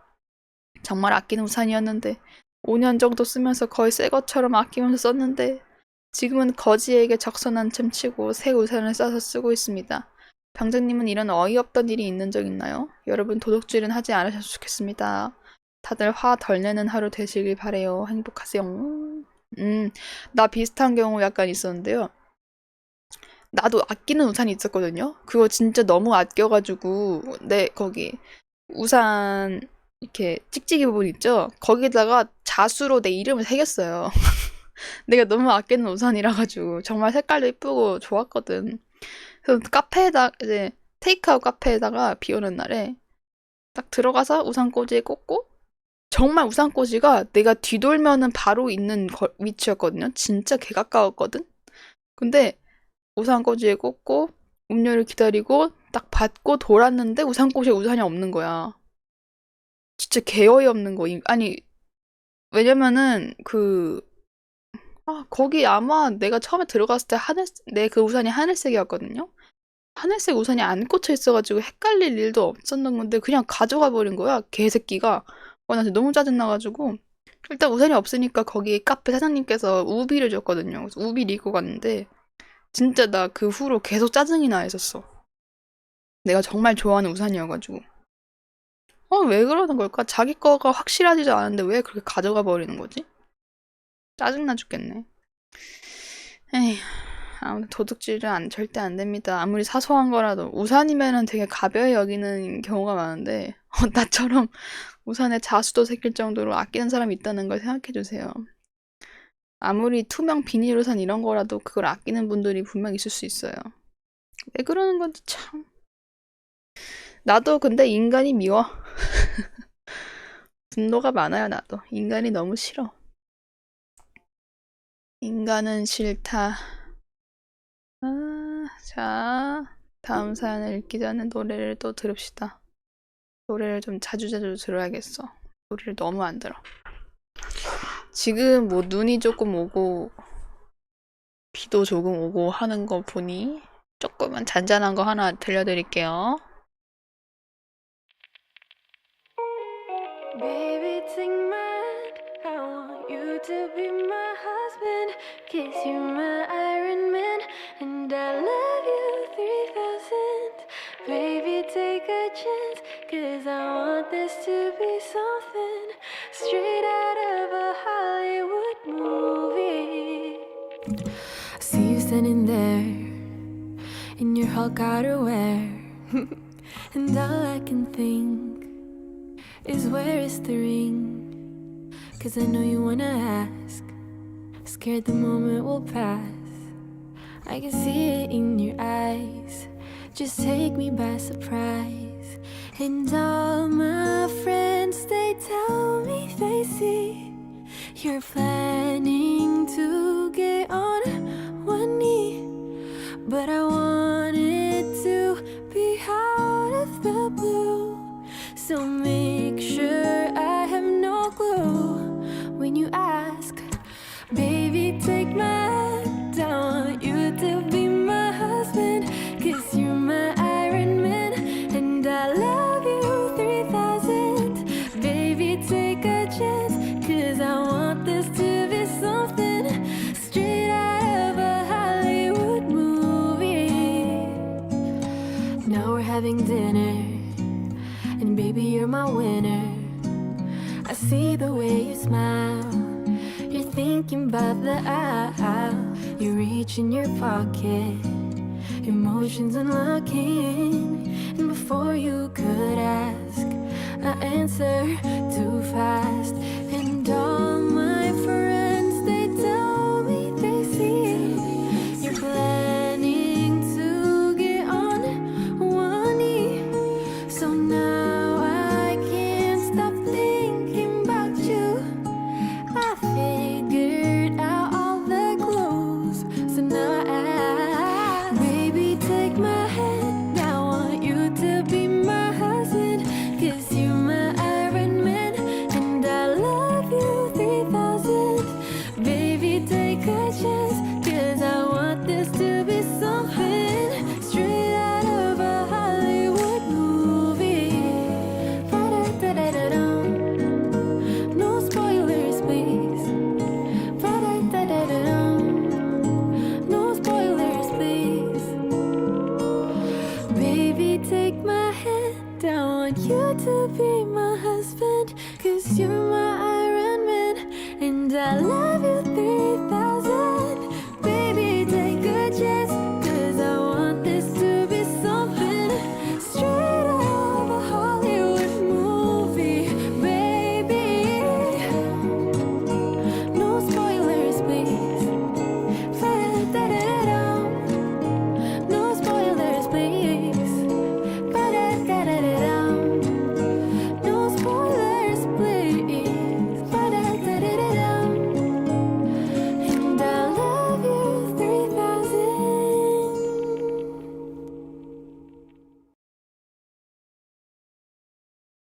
정말 아끼는 우산이었는데 5년 정도 쓰면서 거의 새 것처럼 아끼면서 썼는데 지금은 거지에게 적선한 셈 치고 새 우산을 싸서 쓰고 있습니다. 병장님은 이런 어이없던 일이 있는 적 있나요? 여러분 도둑질은 하지 않으셨으면 좋겠습니다. 다들 화 덜 내는 하루 되시길 바래요. 행복하세요. 나 비슷한 경우 약간 있었는데요. 나도 아끼는 우산이 있었거든요. 그거 진짜 너무 아껴가지고 내 거기 우산 이렇게 찍찍이 부분 있죠? 거기다가 자수로 내 이름을 새겼어요. 내가 너무 아끼는 우산이라 가지고 정말 색깔도 이쁘고 좋았거든. 그래서 카페에다 이제 테이크아웃 카페에다가 비 오는 날에 딱 들어가서 우산꽂이에 꽂고 정말 우산꽂이가 내가 뒤돌면은 바로 있는 위치였거든요. 진짜 개 가까웠거든. 근데 우산꽂이에 꽂고 음료를 기다리고 딱 받고 돌았는데 우산꽂이에 우산이 없는 거야. 진짜 개 어이없는 거. 아니 왜냐면은 거기 아마 내가 처음에 들어갔을 때 내 그 우산이 하늘색이었거든요. 하늘색 우산이 안 꽂혀 있어가지고 헷갈릴 일도 없었는 건데 그냥 가져가 버린 거야. 개새끼가. 나 진짜 너무 짜증나가지고 일단 우산이 없으니까 거기 카페 사장님께서 우비를 줬거든요. 그래서 우비를 입고 갔는데 진짜 나 그 후로 계속 짜증이 나 있었어. 내가 정말 좋아하는 우산이어가지고. 왜 그러는 걸까? 자기 거가 확실하지도 않은데 왜 그렇게 가져가 버리는 거지? 짜증나 죽겠네. 에휴, 아무튼 도둑질은 절대 안 됩니다. 아무리 사소한 거라도. 우산이면은 되게 가벼이 여기는 경우가 많은데, 나처럼 우산에 자수도 새길 정도로 아끼는 사람이 있다는 걸 생각해주세요. 아무리 투명 비닐 우산 이런 거라도 그걸 아끼는 분들이 분명 있을 수 있어요. 왜 그러는 건지 참. 나도 근데 인간이 미워. 분노가 많아요, 나도. 인간이 너무 싫어. 인간은 싫다. 자, 다음 사연을 읽기 전에 노래를 또 들읍시다. 노래를 좀 자주자주 들어야겠어. 노래를 너무 안 들어. 지금 뭐 눈이 조금 오고 비도 조금 오고 하는 거 보니 조금만 잔잔한 거 하나 들려드릴게요. Baby, take my hand. I want you to be my husband. 'Cause you're my Iron Man, and I love you 3000. Baby, take a chance. 'Cause I want this to be something straight out of a Hollywood movie. I see you standing there in your Hulk outerwear, and all I can think is where is the ring? 'Cause I know you wanna ask, scared the moment will pass. I can see it in your eyes, just take me by surprise. And all my friends, they tell me they see you're planning to get on one knee. But I want it to be out of the blue, so make sure I have no clue when you ask. Baby, take my hand. I want you to be my husband. 'Cause you're my Iron Man, and I love you 3000. Baby, take a chance. you're my winner. I see the way you smile. You're thinking about the aisle. You reach in your pocket, emotions unlocking. And before you could ask, I answer too fast. And all my friends, they tell me they see you're planning to get on one knee. So now I can't stop thinking about you. I figured out all the clues. So now baby, take my hand. I want you to be my husband. 'Cause you're my Iron Man. And I love you 3000. Baby, take a chance. 'Cause I want this to be something straight out of a Hollywood movie. Ba-da-da-da-da-dum. No spoilers, please. Ba-da-da-da-da-dum. No spoilers, please. Baby, take my hand. I want you to be my husband. 'Cause you're my Iron Man. And I love you 3000. Baby, take a chance. 'Cause I want this to be something straight out of a Hollywood movie. Baby, no spoilers, please. Ba-da-da-da-dum. No spoilers, please. Ba-da-da-da-da-dum. No spoilers, please. Ba-da-da-da-da-dum. And I love you 3000.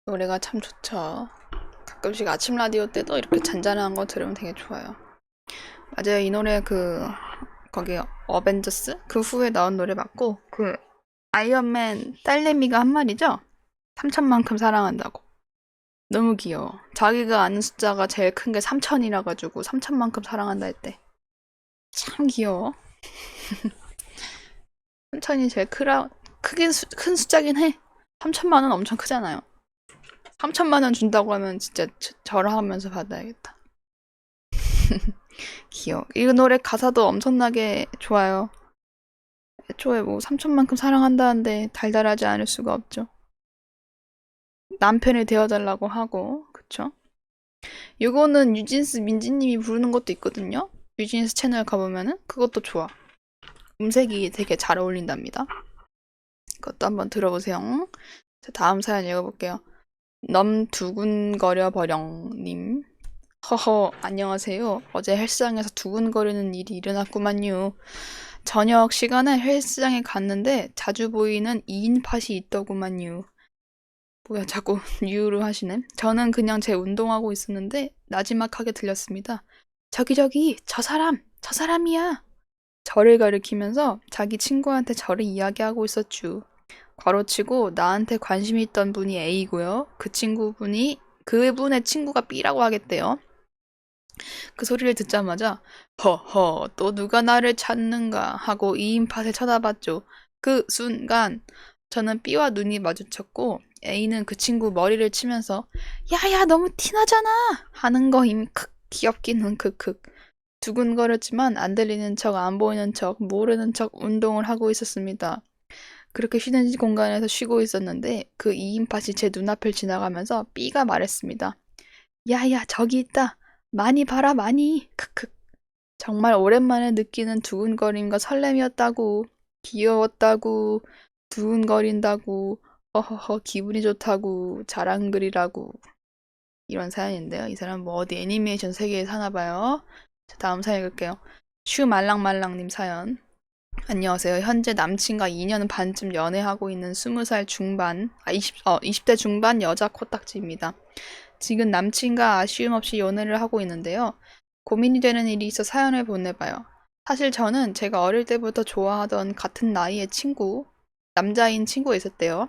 노래가 참 좋죠. 가끔씩 아침 라디오 때도 이렇게 잔잔한 거 들으면 되게 좋아요. 맞아요. 이 노래 거기 어벤져스? 그 후에 나온 노래 맞고, 아이언맨 딸내미가 한 말이죠? 3천만큼 사랑한다고. 너무 귀여워. 자기가 아는 숫자가 제일 큰 게 3천이라 가지고 3천만큼 사랑한다 했대. 참 귀여워. 3천이 제일 큰 숫자긴 해. 3천만 원 엄청 크잖아요. 3천만 원 준다고 하면 진짜 절하면서 받아야겠다. 귀여워. 이 노래 가사도 엄청나게 좋아요. 애초에 3천만큼 사랑한다는데 달달하지 않을 수가 없죠. 남편이 되어달라고 하고, 그쵸? 이거는 유진스 민지님이 부르는 것도 있거든요. 유진스 채널 가보면은 그것도 좋아. 음색이 되게 잘 어울린답니다. 그것도 한번 들어보세요. 자, 다음 사연 읽어볼게요. 넘 두근거려 버령님. 허허, 안녕하세요. 어제 헬스장에서 두근거리는 일이 일어났구만요. 저녁 시간에 헬스장에 갔는데 자주 보이는 2인 팟이 있더구만요. 뭐야, 자꾸 유를 하시네. 저는 그냥 제 운동하고 있었는데 나지막하게 들렸습니다. 저기, 저 사람이야. 저를 가리키면서 자기 친구한테 저를 이야기하고 있었죠. 괄호치고 나한테 관심이 있던 분이 A고요. 그분의 친구가 B라고 하겠대요. 그 소리를 듣자마자 허허, 또 누가 나를 찾는가 하고 2인 팟을 쳐다봤죠. 그 순간 저는 B와 눈이 마주쳤고 A는 그 친구 머리를 치면서 야야, 너무 티나잖아 하는 거임. 크, 귀엽기는 크크. 두근거렸지만 안 들리는 척, 안 보이는 척, 모르는 척 운동을 하고 있었습니다. 그렇게 쉬는 공간에서 쉬고 있었는데 그 2인 팟이 제 눈앞을 지나가면서 B가 말했습니다. 야야, 저기 있다. 많이 봐라, 많이. 크크. 정말 오랜만에 느끼는 두근거림과 설렘이었다고. 귀여웠다고. 두근거린다고. 허허허, 기분이 좋다고. 자랑글이라고. 이런 사연인데요. 이 사람 어디 애니메이션 세계에 사나봐요. 자, 다음 사연 읽을게요. 슈말랑말랑님 사연. 안녕하세요. 현재 남친과 2년 반쯤 연애하고 있는 20살 중반, 20대 중반 여자 코딱지입니다. 지금 남친과 아쉬움 없이 연애를 하고 있는데요. 고민이 되는 일이 있어 사연을 보내봐요. 사실 저는 제가 어릴 때부터 좋아하던 같은 나이의 남자인 친구가 있었대요.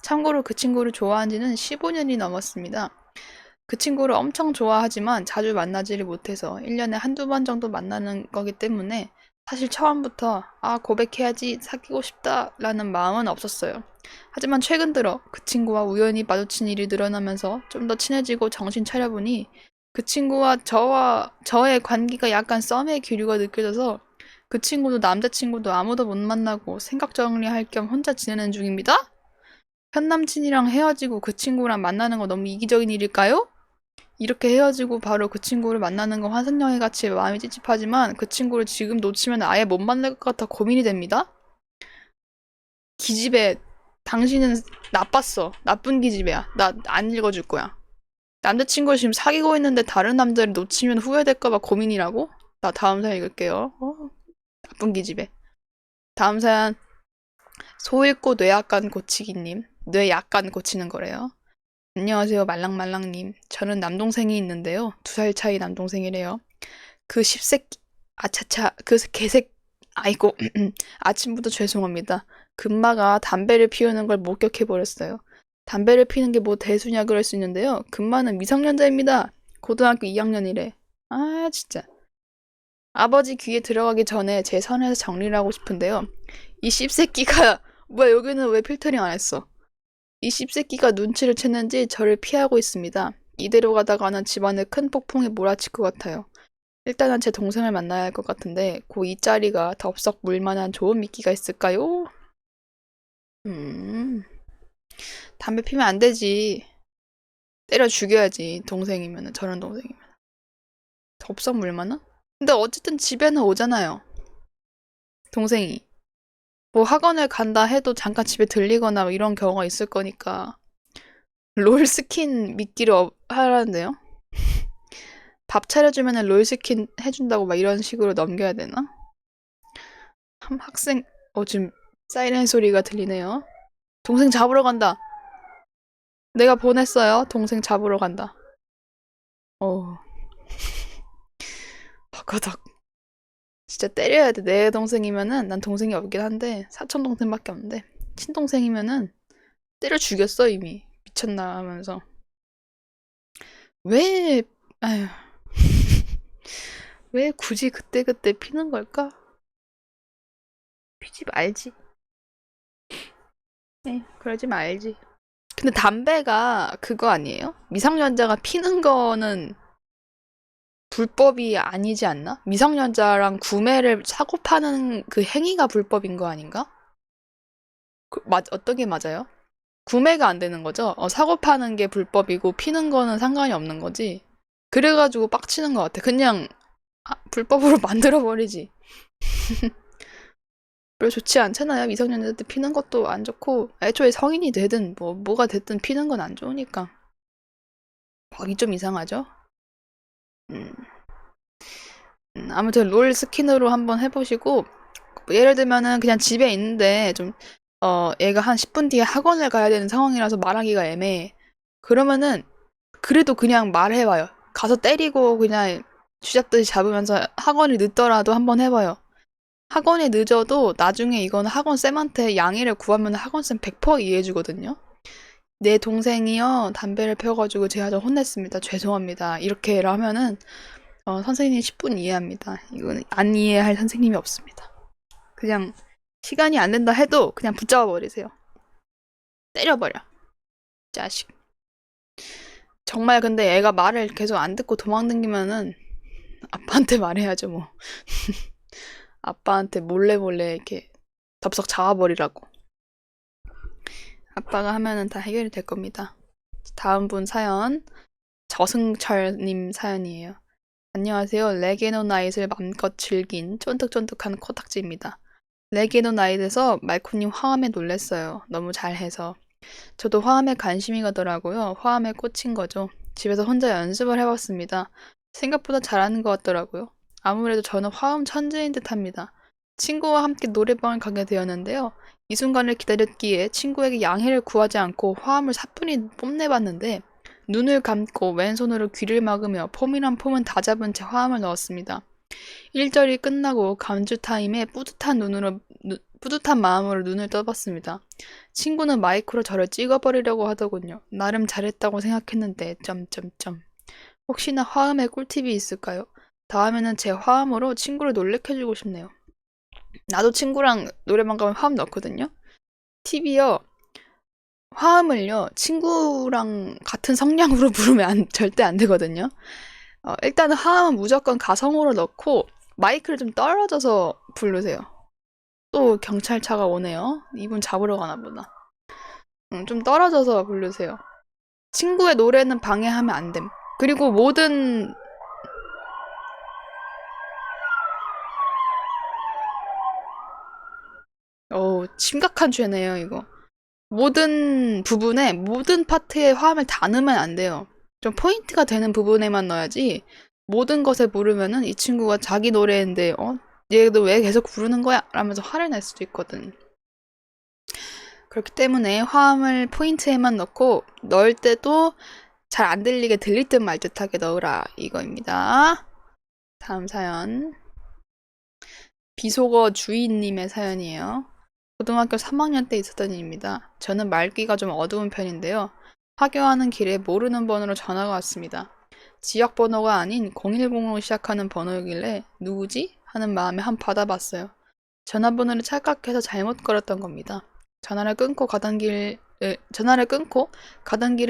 참고로 그 친구를 좋아한 지는 15년이 넘었습니다. 그 친구를 엄청 좋아하지만 자주 만나지를 못해서 1년에 한두 번 정도 만나는 거기 때문에 사실 처음부터 고백해야지, 사귀고 싶다 라는 마음은 없었어요. 하지만 최근 들어 그 친구와 우연히 마주친 일이 늘어나면서 좀 더 친해지고 정신 차려보니 그 친구와 저의 관계가 약간 썸의 기류가 느껴져서 그 친구도 남자친구도 아무도 못 만나고 생각 정리할 겸 혼자 지내는 중입니다? 현 남친이랑 헤어지고 그 친구랑 만나는 거 너무 이기적인 일일까요? 이렇게 헤어지고 바로 그 친구를 만나는 건 환상연애 같이 마음이 찝찝하지만 그 친구를 지금 놓치면 아예 못 만날 것 같아 고민이 됩니다. 기집애, 당신은 나빴어. 나쁜 기집애야. 나 안 읽어줄 거야. 남자친구를 지금 사귀고 있는데 다른 남자를 놓치면 후회될까봐 고민이라고? 나 다음 사연 읽을게요. 나쁜 기집애. 다음 사연. 소 읽고 뇌약간 고치기님. 뇌 약간 고치는 거래요. 안녕하세요, 말랑말랑님. 저는 남동생이 있는데요. 2살 차이 남동생이래요. 그 십새끼, 아차차, 그 개색, 아이고, 아침부터 죄송합니다. 금마가 담배를 피우는 걸 목격해버렸어요. 담배를 피는 게 뭐 대수냐 그럴 수 있는데요. 금마는 미성년자입니다. 고등학교 2학년이래. 아, 진짜. 아버지 귀에 들어가기 전에 제 선에서 정리를 하고 싶은데요. 이 씹새끼가, 뭐야, 여기는 왜 필터링 안 했어? 이 씹새끼가 눈치를 챘는지 저를 피하고 있습니다. 이대로 가다가는 집안에 큰 폭풍이 몰아칠 것 같아요. 일단은 제 동생을 만나야 할 것 같은데 고 이 자리가 덥석 물만한 좋은 미끼가 있을까요? 담배 피면 안 되지. 때려 죽여야지. 동생이면은 저런 동생이면. 덥석 물만한? 근데 어쨌든 집에는 오잖아요. 동생이. 뭐 학원을 간다 해도 잠깐 집에 들리거나 뭐 이런 경우가 있을 거니까 롤 스킨 미끼를 하라는데요? 밥 차려주면 롤 스킨 해준다고 막 이런 식으로 넘겨야 되나? 한 학생, 지금 사이렌 소리가 들리네요. 동생 잡으러 간다. 내가 보냈어요. 동생 잡으러 간다. 버거덕. 진짜 때려야 돼. 내 동생이면은, 난 동생이 없긴 한데, 사촌 동생밖에 없는데, 친동생이면은, 때려 죽였어, 이미. 미쳤나 하면서. 왜, 아휴. 왜 굳이 그때그때 피는 걸까? 피지 말지. 네, 그러지 말지. 근데 담배가 그거 아니에요? 미성년자가 피는 거는 불법이 아니지 않나? 미성년자랑 구매를 사고 파는 그 행위가 불법인 거 아닌가? 어떤 게 맞아요? 구매가 안 되는 거죠? 사고 파는 게 불법이고 피는 거는 상관이 없는 거지. 그래가지고 빡치는 것 같아. 그냥 불법으로 만들어버리지. 별로 좋지 않잖아요. 미성년자 때 피는 것도 안 좋고 애초에 성인이 되든 뭐가 됐든 피는 건 안 좋으니까. 거기 좀 이상하죠? 음. 아무튼 롤 스킨으로 한번 해보시고 예를 들면은 그냥 집에 있는데 좀 얘가 한 10분 뒤에 학원을 가야 되는 상황이라서 말하기가 애매해. 그러면은 그래도 그냥 말해봐요. 가서 때리고 그냥 쥐잡듯이 잡으면서 학원이 늦더라도 한번 해봐요. 학원이 늦어도 나중에 이건 학원쌤한테 양해를 구하면 학원쌤 100% 이해해주거든요. 내 동생이요 담배를 피워가지고 제가 좀 혼냈습니다. 죄송합니다. 이렇게 하면은 선생님이 10분 이해합니다. 이거는 안 이해할 선생님이 없습니다. 그냥 시간이 안 된다 해도 그냥 붙잡아 버리세요. 때려버려. 자식. 정말 근데 애가 말을 계속 안 듣고 도망다니면은 아빠한테 말해야죠 뭐. 아빠한테 몰래 이렇게 덥석 잡아버리라고. 아빠가 하면은 다 해결이 될 겁니다. 다음 분 사연 저승철님 사연이에요. 안녕하세요. 레게노나잇을 맘껏 즐긴 쫀득쫀득한 코딱지입니다. 레게노나잇에서 말코님 화음에 놀랬어요. 너무 잘해서. 저도 화음에 관심이 가더라고요. 화음에 꽂힌 거죠. 집에서 혼자 연습을 해봤습니다. 생각보다 잘하는 것 같더라고요. 아무래도 저는 화음 천재인 듯합니다. 친구와 함께 노래방을 가게 되었는데요. 이 순간을 기다렸기에 친구에게 양해를 구하지 않고 화음을 사뿐히 뽐내봤는데 눈을 감고 왼손으로 귀를 막으며 폼이란 폼은 다 잡은 채 화음을 넣었습니다. 1절이 끝나고 감주 타임에 뿌듯한 마음으로 눈을 떠봤습니다. 친구는 마이크로 저를 찍어버리려고 하더군요. 나름 잘했다고 생각했는데 점점점. 혹시나 화음에 꿀팁이 있을까요? 다음에는 제 화음으로 친구를 놀래켜주고 싶네요. 나도 친구랑 노래방 가면 화음 넣거든요. 팁이요. 화음을요, 친구랑 같은 성량으로 부르면 절대 안 되거든요. 일단은 화음은 무조건 가성으로 넣고 마이크를 좀 떨어져서 부르세요. 또 경찰차가 오네요. 이분 잡으러 가나 보다. 좀 떨어져서 부르세요. 친구의 노래는 방해하면 안 됨. 그리고 모든 심각한 죄네요, 이거. 모든 부분에, 모든 파트에 화음을 다 넣으면 안 돼요. 좀 포인트가 되는 부분에만 넣어야지, 모든 것에 부르면은 이 친구가 자기 노래인데, 얘도 왜 계속 부르는 거야? 라면서 화를 낼 수도 있거든. 그렇기 때문에 화음을 포인트에만 넣고, 넣을 때도 잘 안 들리게 들릴 듯 말 듯하게 넣으라. 이거입니다. 다음 사연. 비속어 주인님의 사연이에요. 고등학교 3학년 때 있었던 일입니다. 저는 말귀가 좀 어두운 편인데요. 하교하는 길에 모르는 번호로 전화가 왔습니다. 지역 번호가 아닌 010으로 시작하는 번호이길래 누구지? 하는 마음에 한 받아봤어요. 전화번호를 착각해서 잘못 걸었던 겁니다. 전화를 끊고 가던 길을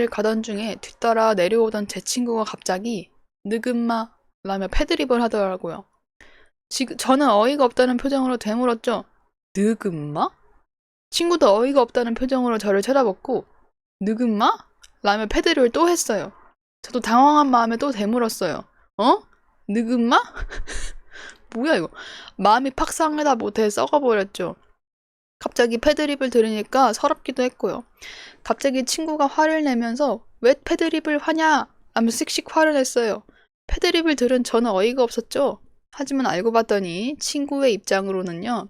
가던 중에 뒤따라 내려오던 제 친구가 갑자기 느금마 라며 패드립을 하더라고요. 저는 어이가 없다는 표정으로 되물었죠. 느금마? 친구도 어이가 없다는 표정으로 저를 쳐다봤고 느금마? 라며 패드립을 또 했어요. 저도 당황한 마음에 또 되물었어요. 느금마? 뭐야 이거. 마음이 팍 상하다 못해 썩어버렸죠. 갑자기 패드립을 들으니까 서럽기도 했고요. 갑자기 친구가 화를 내면서 왜 패드립을 하냐? 하며 씩씩 화를 냈어요. 패드립을 들은 저는 어이가 없었죠. 하지만 알고 봤더니 친구의 입장으로는요.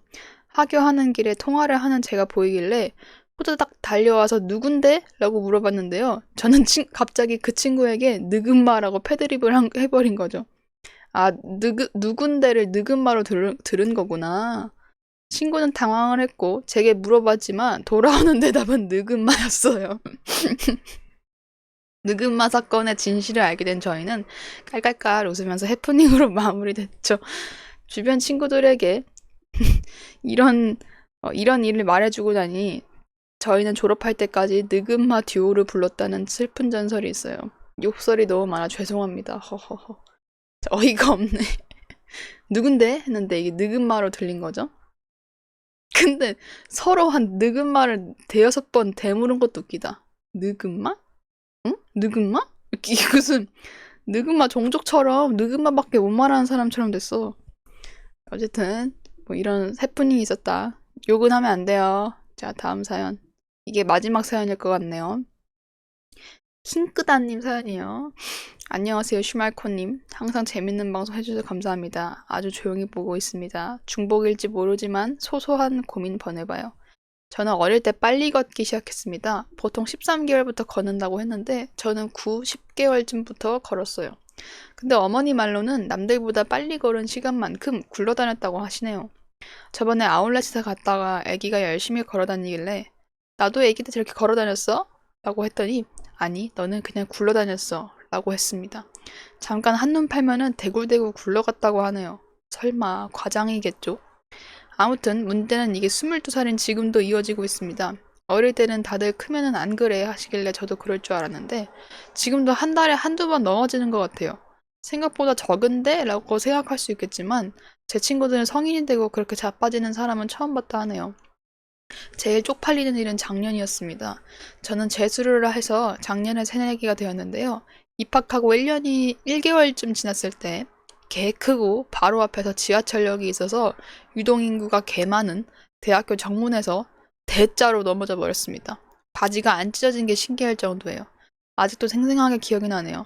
하교하는 길에 통화를 하는 제가 보이길래 호다닥 달려와서 누군데? 라고 물어봤는데요. 저는 갑자기 그 친구에게 느금마라고 패드립을 해버린 거죠. 아, 누군데를 느금마로 들은 거구나. 친구는 당황을 했고 제게 물어봤지만 돌아오는 대답은 느금마였어요. 느금마 사건의 진실을 알게 된 저희는 깔깔깔 웃으면서 해프닝으로 마무리됐죠. 주변 친구들에게 이런 일을 말해주고 나니 저희는 졸업할 때까지 느금마 듀오를 불렀다는 슬픈 전설이 있어요. 욕설이 너무 많아 죄송합니다. 허허허. 어이가 없네. 누군데? 했는데 이게 느금마로 들린 거죠. 근데 서로 한 느금마를 대여섯 번 되물은 것도 웃기다. 느금마? 응? 느금마? 이게 무슨 느금마 종족처럼 느금마밖에 못 말하는 사람처럼 됐어. 어쨌든 뭐 이런 해프닝이 있었다. 욕은 하면 안 돼요. 자, 다음 사연. 이게 마지막 사연일 것 같네요. 킹크다님 사연이에요. 안녕하세요, 슈말코님. 항상 재밌는 방송 해주셔서 감사합니다. 아주 조용히 보고 있습니다. 중복일지 모르지만 소소한 고민 보내봐요. 저는 어릴 때 빨리 걷기 시작했습니다. 보통 13개월부터 걷는다고 했는데 저는 9, 10개월쯤부터 걸었어요. 근데 어머니 말로는 남들보다 빨리 걸은 시간만큼 굴러다녔다고 하시네요. 저번에 아울렛에 갔다가 아기가 열심히 걸어다니길래 나도 아기 때 저렇게 걸어다녔어? 라고 했더니 아니 너는 그냥 굴러다녔어 라고 했습니다. 잠깐 한눈 팔면은 대굴대굴 굴러갔다고 하네요. 설마 과장이겠죠? 아무튼 문제는 이게 22살인 지금도 이어지고 있습니다. 어릴 때는 다들 크면은 안 그래 하시길래 저도 그럴 줄 알았는데 지금도 한 달에 한두 번 넘어지는 것 같아요. 생각보다 적은데? 라고 생각할 수 있겠지만 제 친구들은 성인이 되고 그렇게 자빠지는 사람은 처음 봤다 하네요. 제일 쪽팔리는 일은 작년이었습니다. 저는 재수를 해서 작년에 새내기가 되었는데요. 입학하고 1개월쯤 지났을 때 개 크고 바로 앞에서 지하철역이 있어서 유동인구가 개 많은 대학교 정문에서 대자로 넘어져 버렸습니다. 바지가 안 찢어진 게 신기할 정도예요. 아직도 생생하게 기억이 나네요.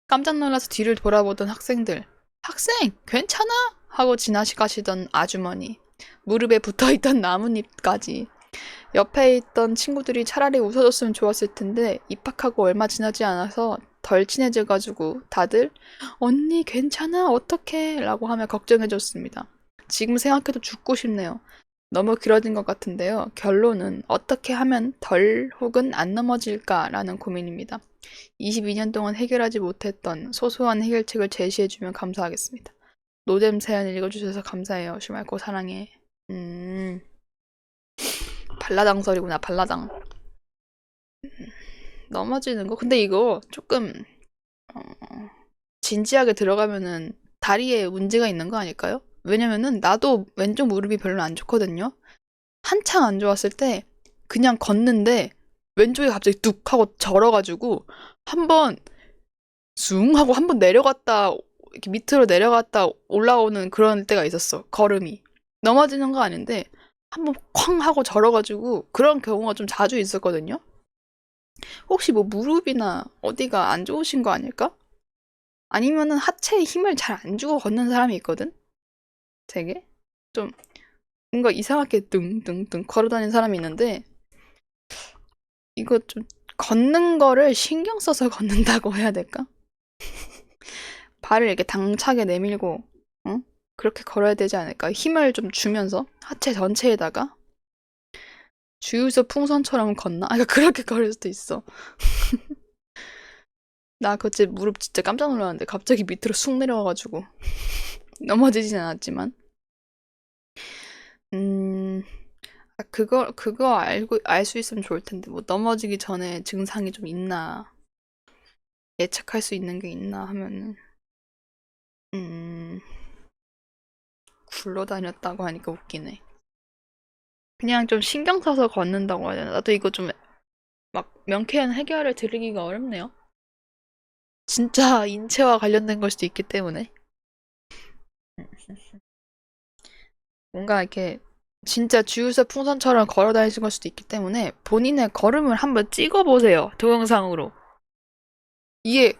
깜짝 놀라서 뒤를 돌아보던 학생들. 학생! 괜찮아? 하고 지나가시던 아주머니. 무릎에 붙어있던 나뭇잎까지. 옆에 있던 친구들이 차라리 웃어줬으면 좋았을 텐데 입학하고 얼마 지나지 않아서 덜 친해져가지고 다들 언니 괜찮아? 어떡해? 라고 하며 걱정해줬습니다. 지금 생각해도 죽고 싶네요. 너무 길어진 것 같은데요. 결론은 어떻게 하면 덜 혹은 안 넘어질까라는 고민입니다. 22년 동안 해결하지 못했던 소소한 해결책을 제시해주면 감사하겠습니다. 노잼 사연 읽어주셔서 감사해요. 슈말코 사랑해. 발라당 설이구나, 발라당. 넘어지는 거. 근데 이거 조금 어, 진지하게 들어가면은 다리에 문제가 있는 거 아닐까요? 왜냐면은 나도 왼쪽 무릎이 별로 안 좋거든요. 한창 안 좋았을 때 그냥 걷는데 왼쪽이 갑자기 뚝 하고 절어가지고 한번 숭 하고 한번 내려갔다 이렇게 밑으로 내려갔다 올라오는 그런 때가 있었어. 걸음이. 넘어지는 거 아닌데 한번 쾅 하고 절어가지고 그런 경우가 좀 자주 있었거든요. 혹시 뭐 무릎이나 어디가 안 좋으신 거 아닐까? 아니면은 하체에 힘을 잘 안 주고 걷는 사람이 있거든? 되게? 좀 뭔가 이상하게 뚱뚱뚱 걸어다니는 사람이 있는데 이거 좀 걷는 거를 신경 써서 걷는다고 해야 될까? 발을 이렇게 당차게 내밀고 응? 그렇게 걸어야 되지 않을까? 힘을 좀 주면서 하체 전체에다가 주유소 풍선처럼 걷나? 아, 그렇게 걸을 수도 있어. 나 그때 무릎 진짜 깜짝 놀랐는데 갑자기 밑으로 쑥 내려와가지고 넘어지진 않았지만 그거 알 수 있으면 좋을 텐데 뭐 넘어지기 전에 증상이 좀 있나 예측할 수 있는 게 있나 하면은 굴러다녔다고 하니까 웃기네. 그냥 좀 신경 써서 걷는다고 해야 되나? 나도 이거 좀 막 명쾌한 해결을 드리기가 어렵네요. 진짜 인체와 관련된 걸 수도 있기 때문에 뭔가 이렇게 진짜 주유소 풍선처럼 걸어 다니신 걸 수도 있기 때문에 본인의 걸음을 한번 찍어보세요. 동영상으로. 이게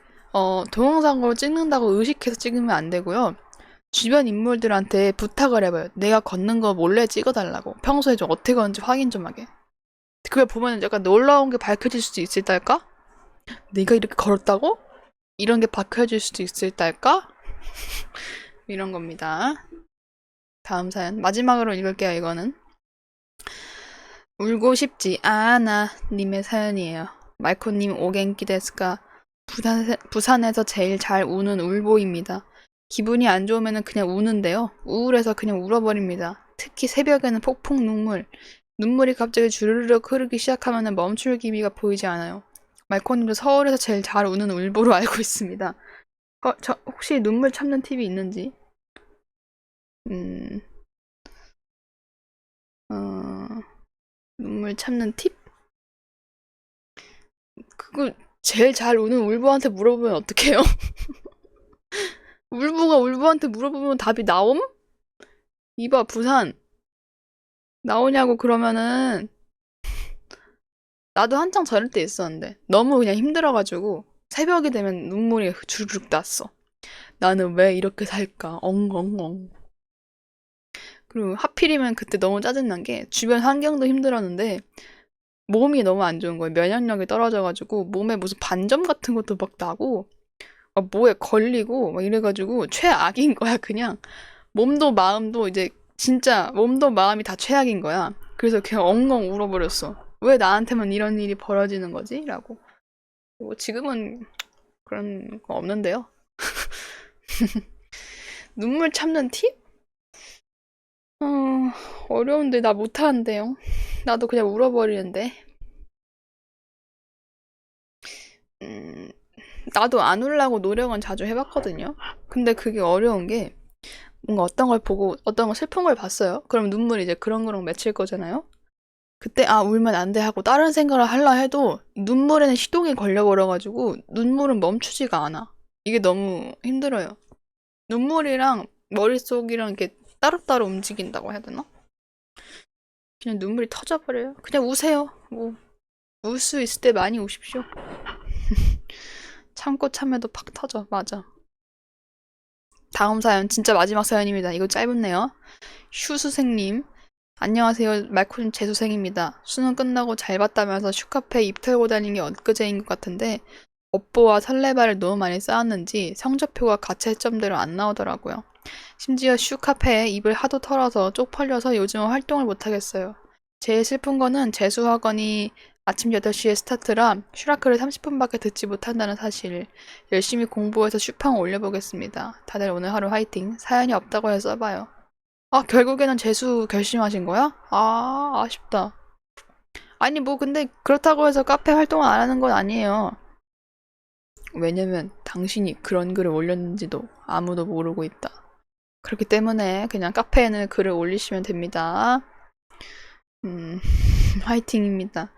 동영상으로 찍는다고 의식해서 찍으면 안 되고요. 주변 인물들한테 부탁을 해봐요. 내가 걷는 거 몰래 찍어달라고. 평소에 좀 어떻게 걷는지 확인 좀 하게. 그걸 보면 약간 놀라운 게 밝혀질 수도 있을달까? 내가 이렇게 걸었다고? 이런 게 밝혀질 수도 있을달까? 이런 겁니다. 다음 사연. 마지막으로 읽을게요, 이거는. 울고 싶지 않아 님의 사연이에요. 말코님 오겐키 데스까? 부산에서 제일 잘 우는 울보입니다. 기분이 안 좋으면 그냥 우는데요. 우울해서 그냥 울어버립니다. 특히 새벽에는 폭풍 눈물. 눈물이 갑자기 주르륵 흐르기 시작하면 멈출 기미가 보이지 않아요. 말코님도 서울에서 제일 잘 우는 울보로 알고 있습니다. 저 혹시 눈물 참는 팁이 있는지? 음, 눈물 참는 팁? 그거 제일 잘 우는 울보한테 물어보면 어떡해요? 울보가 울보한테 물어보면 답이 나옴? 이봐, 부산. 나오냐고 그러면은 나도 한창 저럴 때 있었는데 너무 그냥 힘들어가지고 새벽이 되면 눈물이 주르륵 났어. 나는 왜 이렇게 살까? 엉엉엉. 그리고 하필이면 그때 너무 짜증난 게 주변 환경도 힘들었는데 몸이 너무 안 좋은 거예요. 면역력이 떨어져가지고 몸에 무슨 반점 같은 것도 막 나고 막 뭐에 걸리고 막 이래가지고 최악인 거야 그냥. 몸도 마음도 이제 진짜 몸도 마음이 다 최악인 거야. 그래서 그냥 엉엉 울어버렸어. 왜 나한테만 이런 일이 벌어지는 거지? 라고. 뭐 지금은 그런 거 없는데요. 눈물 참는 팁? 어려운데 나 못하는데요. 나도 그냥 울어버리는데. 나도 안 울라고 노력은 자주 해봤거든요. 근데 그게 어려운 게 뭔가 어떤 걸 보고 어떤 거 슬픈 걸 봤어요. 그럼 눈물이 이제 그렁그렁 맺힐 거잖아요. 그때 아 울면 안 돼 하고 다른 생각을 하려 해도 눈물에는 시동이 걸려버려가지고 눈물은 멈추지가 않아. 이게 너무 힘들어요. 눈물이랑 머릿속이랑 이렇게 따로따로 움직인다고 해야 되나? 그냥 눈물이 터져버려요. 그냥 우세요. 뭐 울 수 있을 때 많이 우십시오. 참고 참해도 팍 터져. 맞아. 다음 사연 진짜 마지막 사연입니다. 이거 짧네요. 슈수생님 안녕하세요. 말코님 재수생입니다. 수능 끝나고 잘 봤다면서 슈카페 입 털고 다닌 게 엊그제인 것 같은데 업보와 설레발을 너무 많이 쌓았는지 성적표가 가채점대로 안 나오더라고요. 심지어 슈카페에 입을 하도 털어서 쪽팔려서 요즘은 활동을 못하겠어요. 제일 슬픈 거는 재수학원이 아침 8시에 스타트라 슈라크를 30분밖에 듣지 못한다는 사실. 열심히 공부해서 슈팡 올려보겠습니다. 다들 오늘 하루 화이팅. 사연이 없다고 해서 써봐요. 아, 결국에는 재수 결심하신 거야? 아, 아쉽다. 아니, 뭐, 근데 그렇다고 해서 카페 활동을 안 하는 건 아니에요. 왜냐면 당신이 그런 글을 올렸는지도 아무도 모르고 있다. 그렇기 때문에 그냥 카페에는 글을 올리시면 됩니다. 화이팅입니다.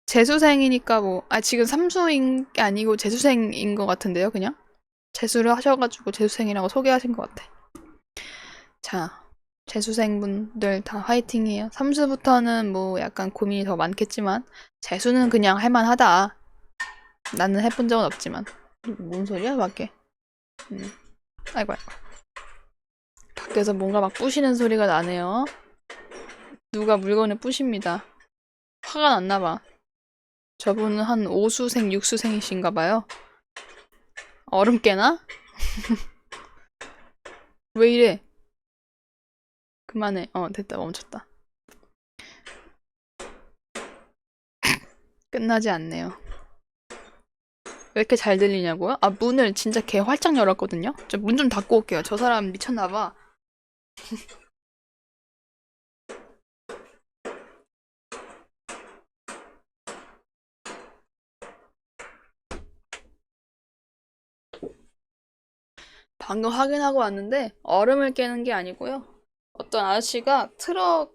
재수생이니까 뭐, 지금 삼수인 게 아니고 재수생인 것 같은데요, 그냥? 재수를 하셔가지고 재수생이라고 소개하신 것 같아. 자, 재수생분들 다 화이팅이에요. 삼수부터는 뭐 약간 고민이 더 많겠지만, 재수는 그냥 할만하다. 나는 해본 적은 없지만. 뭔 소리야, 밖에? 아이고, 아이고. 밖에서 뭔가 막 부시는 소리가 나네요. 누가 물건을 부십니다. 화가 났나봐. 저분은 한 5수생, 6수생이신가봐요. 얼음 깨나? 왜 이래? 그만해. 됐다. 멈췄다. 끝나지 않네요. 왜 이렇게 잘 들리냐고요? 문을 진짜 개 활짝 열었거든요? 저 문 좀 닫고 올게요. 저 사람 미쳤나봐. 방금 확인하고 왔는데 얼음을 깨는 게 아니고요. 어떤 아저씨가 트럭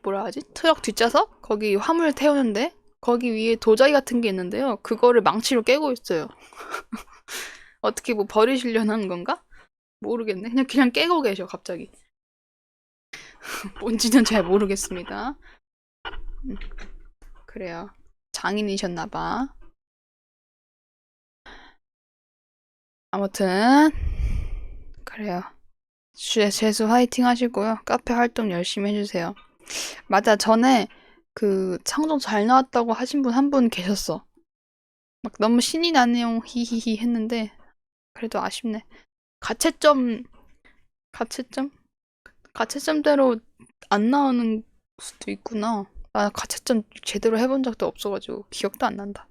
뭐라 하지? 트럭 뒷좌석? 거기 화물 태우는데 거기 위에 도자기 같은 게 있는데요. 그거를 망치로 깨고 있어요. 어떻게 뭐 버리시려는 건가? 모르겠네. 그냥 깨고 계셔 갑자기. 뭔지는 잘 모르겠습니다. 그래요. 장인이셨나봐. 아무튼 그래요. 재수 화이팅 하시고요. 카페 활동 열심히 해주세요. 맞아, 전에 그 창정 잘 나왔다고 하신 분 한 분 계셨어. 막 너무 신이 나네요 히히히 했는데 그래도 아쉽네. 가채점대로 안 나오는 수도 있구나. 나 가채점 제대로 해본 적도 없어가지고 기억도 안 난다.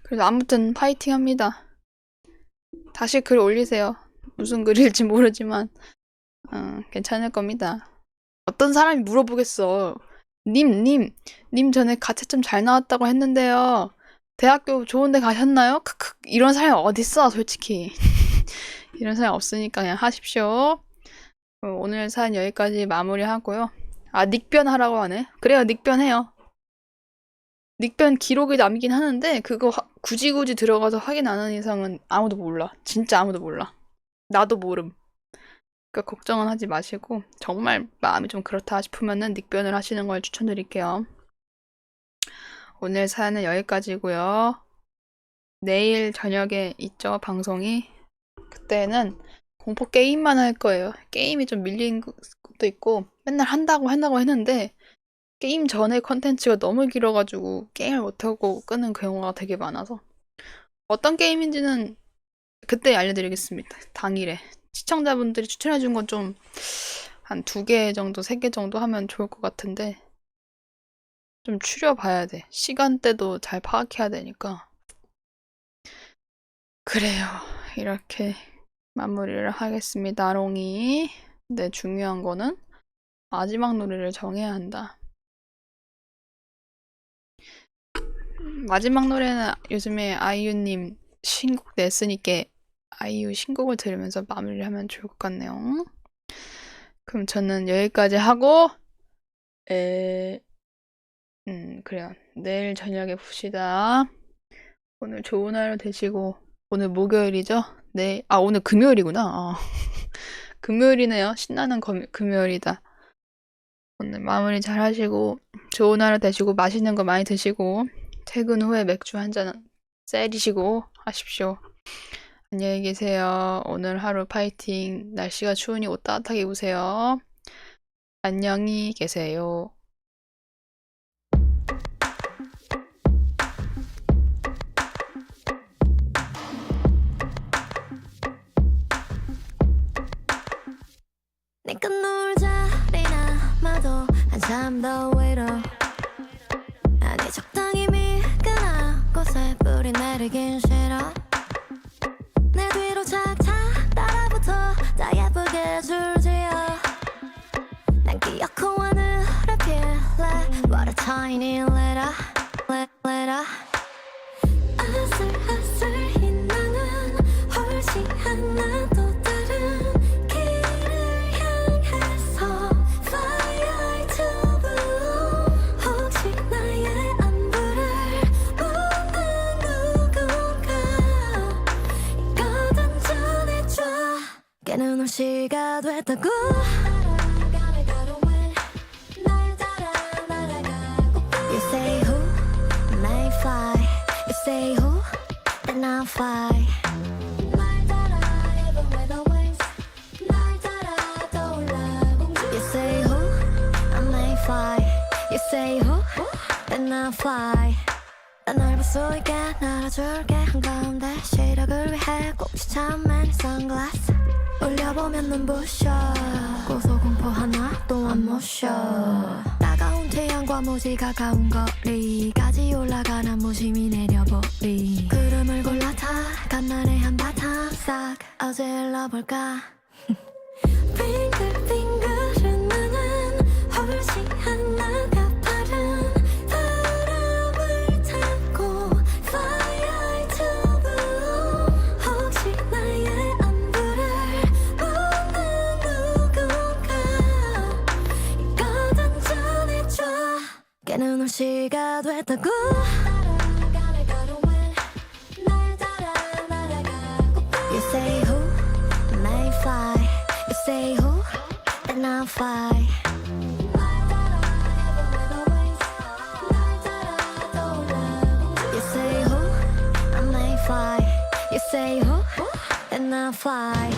그래도 아무튼 파이팅 합니다. 다시 글 올리세요. 무슨 글일지 모르지만 괜찮을 겁니다. 어떤 사람이 물어보겠어. 님 전에 가채점 잘 나왔다고 했는데요. 대학교 좋은 데 가셨나요? 크크. 이런 사람이 어딨어, 솔직히. 이런 사람 없으니까 그냥 하십시오. 오늘 사연 여기까지 마무리하고요. 닉변 하라고 하네. 그래요, 닉변해요. 닉변 기록이 남긴 하는데 그거 굳이 들어가서 확인 안 하는 이상은 아무도 몰라. 진짜 아무도 몰라. 나도 모름. 그러니까 걱정은 하지 마시고 정말 마음이 좀 그렇다 싶으면은 닉변을 하시는 걸 추천드릴게요. 오늘 사연은 여기까지고요. 내일 저녁에 있죠, 방송이. 그때는 공포 게임만 할 거예요. 게임이 좀 밀린 것도 있고 맨날 한다고 했는데 게임 전에 컨텐츠가 너무 길어가지고 게임을 못하고 끄는 경우가 되게 많아서 어떤 게임인지는 그때 알려드리겠습니다. 당일에. 시청자분들이 추천해준 건 좀 한 2개 정도, 3개 정도 하면 좋을 것 같은데 좀 추려봐야 돼. 시간대도 잘 파악해야 되니까. 그래요. 이렇게 마무리를 하겠습니다. 롱이. 근데 중요한 거는 마지막 노래를 정해야 한다. 마지막 노래는 요즘에 아이유님 신곡 냈으니까 아이유 신곡을 들으면서 마무리를 하면 좋을 것 같네요. 그럼 저는 여기까지 하고 그래요. 내일 저녁에 봅시다. 오늘 좋은 하루 되시고 오늘 목요일이죠? 네. 오늘 금요일이구나. 금요일이네요. 신나는 금요일이다. 오늘 마무리 잘 하시고 좋은 하루 되시고 맛있는 거 많이 드시고 퇴근 후에 맥주 한잔 때리시고 하십시오. 안녕히 계세요. 오늘 하루 파이팅. 날씨가 추우니 옷 따뜻하게 입으세요. 안녕히 계세요. 내가 누울 자리나 마도 한참 더 외로 아니 적당히 미끈한 곳에 뿌리 내리긴 싫어 내 뒤로 착착 따라붙어 다 예쁘게 줄지어 whining letter 아슬아슬히 나는 훨씬 하나 또 다른 길을 향해서 Fly to blue 혹시 나의 안부를 묻는 누군가 이거든 전해줘 깨는 올 시가 됐다고 You say who may fly You say who then I'll fly 날 따라 even with the wings 날 따라 떠올라 공주 You say who I may fly You say who then I'll fly 난 넓을 수 있게 날아줄게 한가운데 시력을 위해 꼭 추천한 선글라스 올려보면 눈부셔 고소공포 하나 또 안 모셔 따가운 태양과 무지 가까운 거리까지 올라가는 무심히 내려보리 구름을 골라 타 간만에 한바탕 싹 어질러볼까 빙글빙글은 나는 훨씬 하나가 파른 바람을 타고 Fly to blue 혹시 나의 안부를 묻는 누군가 이거든 전해줘 깨는 올 시가 됐다고 You say who may fly You say who then I'll fly You say who I may fly You say who then I'll fly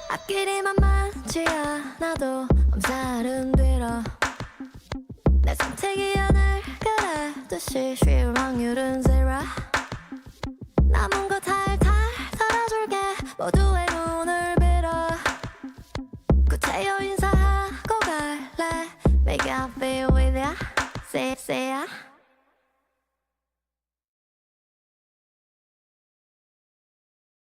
앞길이만 많지 않아도 엄살은 들어 내 선택이 하늘 그래듯이 쉴 확률은 zero 남은 거 탈탈 털어줄게 모두의 눈을 빌어 구태여 인사하고 갈래 Make I feel with ya Say ya